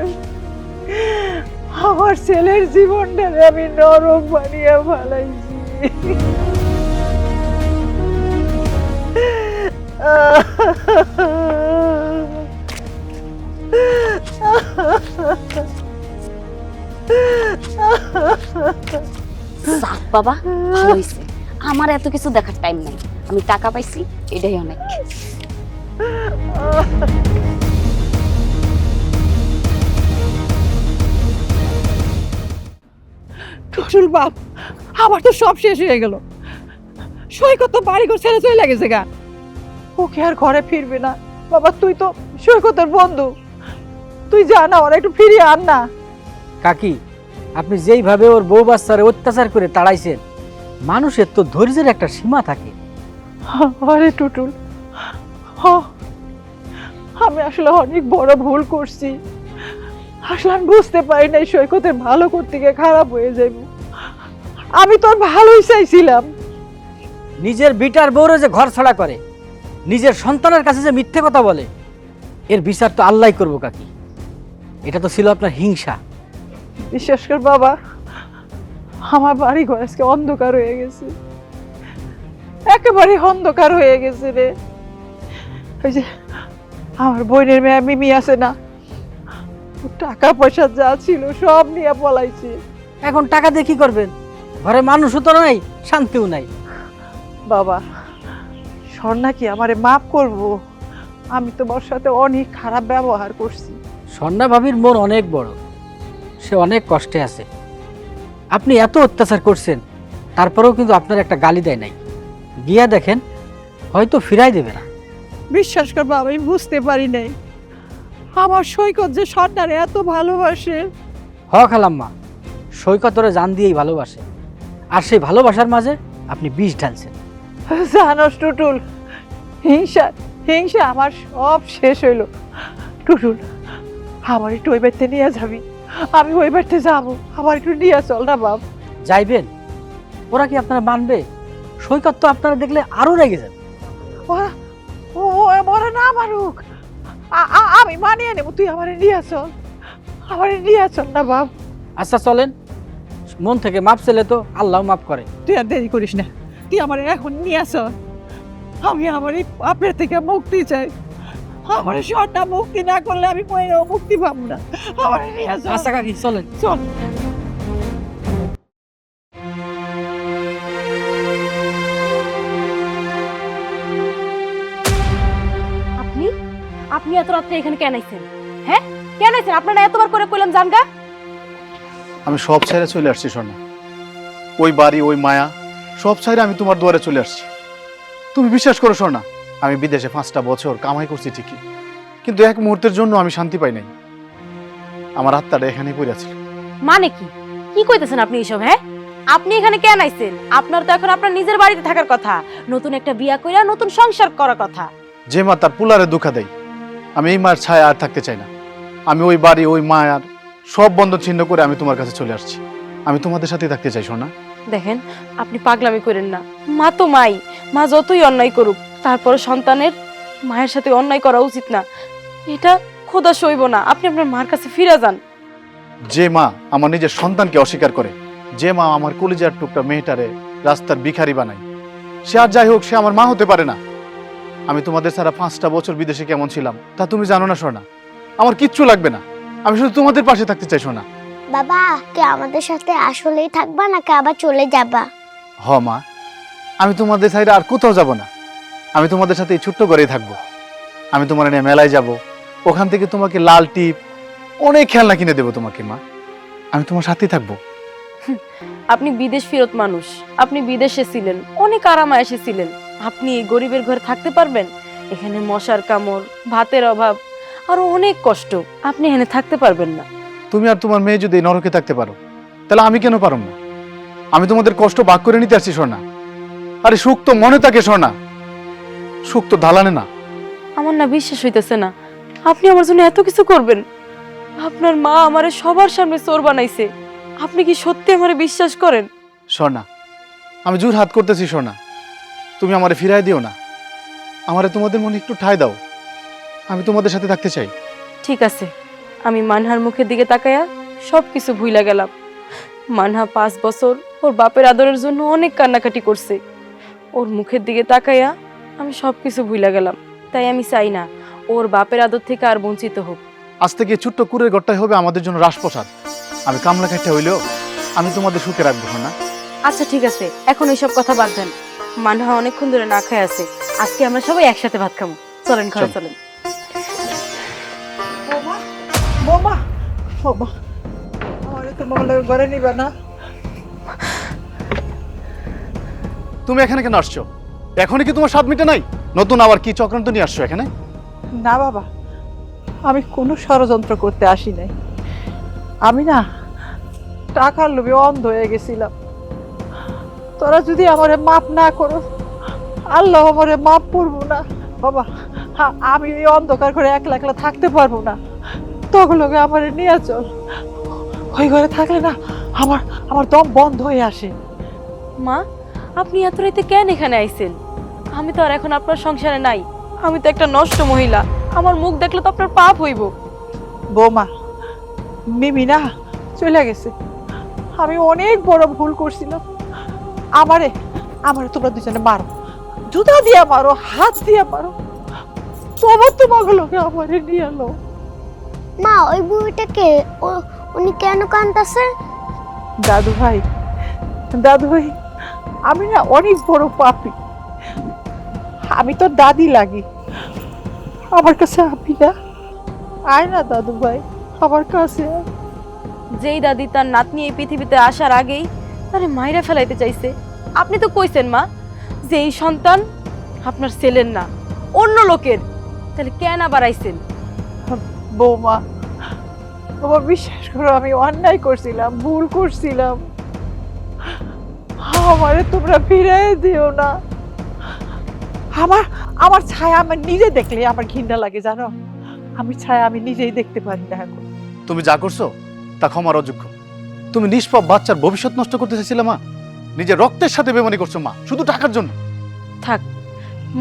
আমার ছেলের জীবনটারে আমি নরক বানিয়ে ফেলাইছি। যাক বাবা, ভালো হইছে। আমার এত কিছু দেখার টাইম নাই। আমি টাকা পাইছি, এটাই অনেক। টুটুল বাপ, আমার তো সব শেষ হয়ে গেল। সৈকত তো বাড়িঘর ছেড়ে চলে গেছে গা। ওকে আর ঘরে ফিরবে না। বাবা তুই তো সৈকতের বন্ধু, তুই যা না, ওরা একটু ফিরিয়ে আন না। কাকি, আপনি যেইভাবে ওর বউ বাচ্চারে অত্যাচার করে তাড়াইছেন, মানুষের তো ধৈর্যের একটা সীমা থাকে। আরে টুটুল, আমি আসলে অনেক বড় ভুল করছি। আসলে আমি বুঝতে পারি নাই সৈকতের ভালো করতে গিয়ে খারাপ হয়ে যাইব। আমি তোর ভালোই চাইছিলাম। নিজের বিটার বউরে যে ঘর ছাড়া করে, নিজের সন্তানের কাছে যে মিথ্যে কথা বলে, এর বিচার তো আল্লাহই করবো কাকি। এটা তো ছিল আপনার হিংসা। বিশ্বাস কর বাবা, আমার বাড়ি ঘর আজকে অন্ধকার হয়ে গেছে, একেবারে অন্ধকার হয়ে গেছে রে। ওই যে আমার বোনের মেয়ে মিমি আছে না, ওর টাকা পয়সা যা ছিল সব নিয়ে পলাইছে। এখন টাকা দিয়ে কি করবেন? ঘরে মানুষও তো নাই, শান্তিও নাই। বাবা, স্বর্ণা কি আমারে মাফ করবো? আমি তোমার সাথে অনেক খারাপ ব্যবহার করছি। স্বর্ণা ভাবির মন অনেক বড়, সে অনেক কষ্টে আছে। আপনি এত অত্যাচার করছেন, তারপরেও কিন্তু আপনার একটা গালি দেয় নাই। গিয়া দেখেন, হয়তো ফিরাই দেবে না। বিশ্বাস করবো, আমি বুঝতে পারি নাই আমার সৈকত যে স্বর্ণারে এত ভালোবাসে। হ খালাম্মা, সৈকতরে জান দিয়েই ভালোবাসে, আর সেই ভালোবাসার মাঝে আপনি বিষ ঢালছেন। জানোস টুটুল, হিংসা হিংসা আমার সব শেষ হইল। টুটুল, আমার একটু ওই বাড়িতে নিয়ে যাবি? আমি ওই বাড়িতে যাবো, আমার একটু নিয়ে চল না বাপ। যাইবেন? ওরা কি আপনারা মানবে? সৈকত তো আপনারা দেখলে আরো রেগে যাবে। ওরা ওরা না মারুক, আমি মানিয়ে নেবো। তুই আমার নিয়ে চল, আমার নিয়ে চল না বাপ। আচ্ছা চলেন, মন থেকে মাপ চাইলে তো আল্লাহ মাফ করে। তুই আর দেরি করিস না, তুই আমার এখন নিয়ে চল। আমি আমার এই পাপের থেকে মুক্তি চাই। আমার স্বর্ণা মুক্তি না করলে আমি কোথাও মুক্তি পাবো না। আমার নিয়ে চল। আচ্ছা কাকি চলেন। চল। আপনি আপনি এত রাত্রে এখানে কেন আইছেন? হ্যাঁ, কেন আইছেন? আপনারা এতবার করে কইলাম জানগা। আমি সব ছেড়ে চলে আসছি স্বর্ণা, ওই বাড়ি, ওই মায়া সব ছেড়ে আমি তোমার দুয়ারে চলে আসছি। তুমি বিশ্বাস করো স্বর্ণা, আমি বিদেশে 5টা বছর কামাই করছি ঠিকই, কিন্তু এক মুহূর্তের জন্য আমি শান্তি পাই নাই। আমার আত্মাটা এখানেই পড়ে আছে। মানে কি কি কইতেছেন আপনি এসব? হ্যাঁ, আপনি এখানে কেন আইছেন? আপনার তো এখন আপনার নিজের বাড়িতে থাকার কথা, নতুন একটা বিয়া কইরা নতুন সংসার করার কথা। যে মা তার পুলারে দুঃখা দেয়, আমি এই মায়ের ছায়া আর থাকতে চাই না। আমি ওই বাড়ি, ওই মায়ার সব বন্ধন ছিন্ন করে আমি তোমার কাছে চলে আসছি। আমি তোমাদের সাথে থাকতে চাই সোনা। দেখেন, আপনি পাগলামি করেন না। মা তো মাই, মা যতই অন্যায় করুক, তারপর সন্তানের মায়ের সাথে অন্যায় করা উচিত না। এটা খোদা সইব না। আপনি আপনার মার কাছে ফিরে যান। যে মা আমার নিজের সন্তানকে অস্বীকার করে, যে মা আমার কলিজার টুকটা মেয়েটারে রাস্তার ভিখারি বানায়, সে আর যাই হোক, সে আমার মা হতে পারে না। আমি তোমাদের ছাড়া 5টা বছর বিদেশে কেমন ছিলাম তা তুমি জানো না সোনা। আমার কিচ্ছু লাগবে না, আমি শুধু তোমাদের পাশে থাকতে চাই সোনা। বাবা, কে আমাদের সাথে আসলেই থাকবা নাকি আবার চলে যাবা? হ মা, আমি তোমাদের সাইডে আর কোথাও যাব না। আমি তোমাদের সাথে এই ছোট্ট ঘরেই থাকবো। আমি তোমার নিয়ে মেলায় যাব, ওখান থেকে তোমাকে লাল টিপ অনেক খেলনা কিনে দেবো তোমাকে। মা, আমি তোমার সাথেই থাকবো। আপনি বিদেশ ফেরত মানুষ, আপনি বিদেশে ছিলেন, অনেক আরামে এসেছিলেন। আপনি এই গরিবের ঘরে থাকতে পারবেন? এখানে মশার কামড়, ভাতের অভাব, আরো অনেক কষ্ট। আপনি এখানে থাকতে পারবেন না। তুমি আর তোমার মেয়ে যদি এই নরকে থাকতে পারো, তাহলে আমি কেন পারব না? আমি তোমাদের কষ্ট ভাগ করে নিতে আসছি সোনা। আরে সুখ তো মনে থাকে সোনা, সুখ তো দালানে না। আমার না বিশ্বাস হইতেছে না আপনি আমার জন্য এত কিছু করবেন। আপনার মা আমারে সবার সামনে চোর বানাইছে। আপনি কি সত্যি আমারে বিশ্বাস করেন? সোনা, আমি জোর হাত করতেছি সোনা, তুমি আমারে ফিরাই দিও না। আমারে তোমাদের মনে একটু ঠাঁই দাও, আমি তোমাদের সাথে থাকতে চাই। ঠিক আছে, আমি মানহার মুখের দিকে তাকায়া সবকিছু ভুইলা গেলাম। মানহা 5 বছর ওর বাপের আদরের জন্য অনেক কান্নাকাটি করছে। ওর মুখের দিকে তাকায়া আমি সবকিছু ভুইলা গেলাম। তাই আমি চাই না ওর বাপের আদর থেকে আর বঞ্চিত হোক। আজ থেকে ছোট্ট কুরের ঘরটাই হবে আমাদের জন্য রাজপ্রসাদ। আমি কামলা খাইতে হইলেও আমি তোমাদের সুখে রাখবো না। আচ্ছা ঠিক আছে, এখন এইসব কথা বাদ দেন। মানহা অনেকক্ষণ ধরে না খায় আছে। আজকে আমরা সবাই একসাথে ভাত খাবো। চলেন ঘরে চলেন। বোমা, বোমা, আমারে তো মহলের ঘরে নিবে না। তুমি এখানে কেন আসছো? এখনই কি তোমার 7 মিনিটে নাই? নতুন আবার কি চক্রান্ত নিয়ে আসছো এখানে? না বাবা, আমি কোনো ষড়যন্ত্র করতে আসি নাই। আমি না টাকার লোভে অন্ধ হয়ে গেছিলাম। তোরা যদি আমারে মাফ না করো, আল্লাহ আমারে মাফ করবো না। বাবা, আমি এই অন্ধকার করে একলা একলা থাকতে পারবো না। তখন লোকে আমারে নিয়ে চল। ওই ঘরে থাকলে না আমার দম বন্ধ হয়ে আসে। মা, আপনি এত রাতে কেন এখানে আইছেন? আমি তো আর এখন আপনার সংসারে নাই। আমি তো একটা নষ্ট মহিলা। আমার মুখ দেখলে তো আপনার পাপ হইব। বৌমা, মিমি না চলে গেছে। আমি অনেক বড় ভুল করছিলাম। আমারে তোমরা দুজনে মারো, জুতা দিয়ে মারো, হাত দিয়ে মারো। তোমার তোমাকে লোকে আমারে নিয়ে এলো। মা ওই বুড়িটাকে উনি কেন কাঁদতেছে? দাদু ভাই, দাদু ভাই, আমি না অনেক বড় পাপী। আমি তো দাদি লাগি, আমার কাছে আপনি না। আয় না দাদু ভাই, আমার কাছে। যেই দাদি তার নাতনি এই পৃথিবীতে আসার আগেই তারে মাইরা ফেলাইতে চাইছে, আপনি তো কইছেন মা যে এই সন্তান আপনার ছেলের না, অন্য লোকের, তাহলে কেন আবার আইছেন? বৌমা, বাবা বিশ্বাস করো, আমি অন্যায় করছিলাম, ভুল করছিলাম। আমারে তোমরা ফিরাই দিও না। আমার ছায়া আমার নিজে দেখলে আমার ঘৃণা লাগে, জানো? আমি ছায়া আমি নিজেই দেখতে পারি না এখন। তুমি যা করছো তা ক্ষমার অযোগ্য। তুমি নিষ্পাপ বাচ্চার ভবিষ্যৎ নষ্ট করতে চাইছিলে মা। নিজের রক্তের সাথে বেমানি করছো মা, শুধু টাকার জন্য। থাক,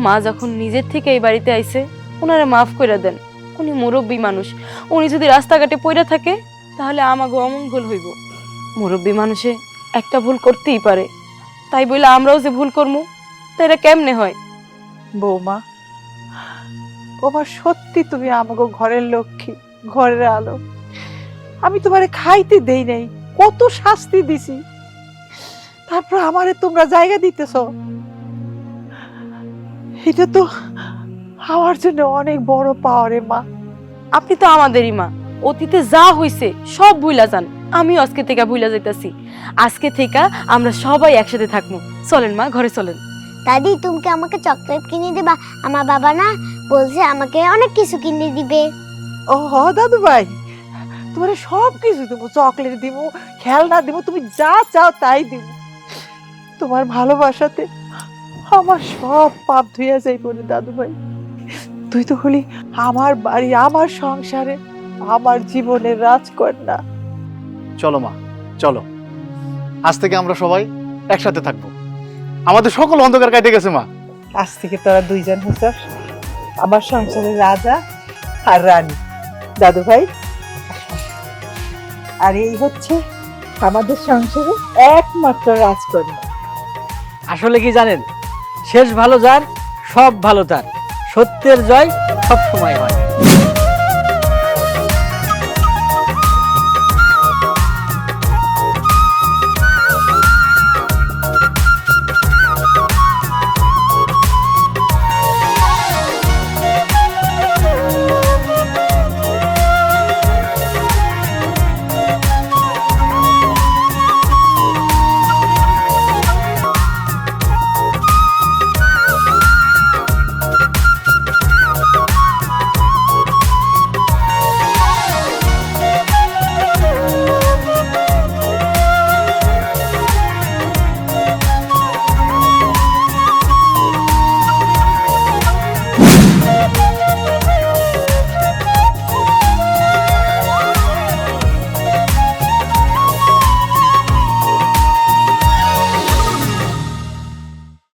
মা যখন নিজের থেকে এই বাড়িতে আইছে, ওনারে মাফ করে দেন। উনি মুরব্বী মানুষ, উনি যদি রাস্তাঘাটে পড়ে থাকে তাহলে আমাগো অমঙ্গল হইব। মুরব্বী মানুষে একটা ভুল করতেই পারে, তাই বলে আমরাও যে ভুল করবো তা এটা কেমনে হয়? বৌমা, বৌমা সত্যি তুমি আমাকে ঘরের লক্ষ্মী, ঘরের আলো। আমি তোমারে খাইতে দেই নাই, কত শাস্তি দিছি, তারপর আমারে তোমরা জায়গা দিতেছ। এটা তো আমার জন্য অনেক বড় পাওয়ারে মা। আপনি তো আমাদেরই মা, অতীতে যা হইছে সব ভুলা যান। আমিও আজকে থেকে ভুলা যাইতাছি। আজকে থেকে আমরা সবাই একসাথে থাকবো। চলেন মা, ঘরে চলেন। দাদি তুমি কি আমাকে চকলেট কিনে দিবা? আমার বাবা না বলছে আমাকে অনেক কিছু কিনে দিবে। ও দাদু ভাই, তোমার সব কিছু দেবো, চকলেট দিব, খেলনা দিব, তুমি যা চাও তাই দিব। তোমার ভালোবাসাতে আমার সব পাপ ধুইয়া যাইব রে দাদু ভাই। তুই তো হলি আমার বাড়ি, আমার সংসারে, আমার জীবনের রাজকন্যা। চলো মা, চলো। আজ থেকে আমরা সবাই একসাথে থাকবো। আমাদের সকল অন্ধকার কাটে গেছে মা। আজ থেকে তোরা দুইজন হচ্ছিস আমার সংসারের রাজা আর রানী। দাদু ভাই, আর এই হচ্ছে আমাদের সংসারে একমাত্র রাজকন্যা। আসলে কি জানেন, শেষ ভালো যার সব ভালো তার, সত্যের জয় সব সময় হয়।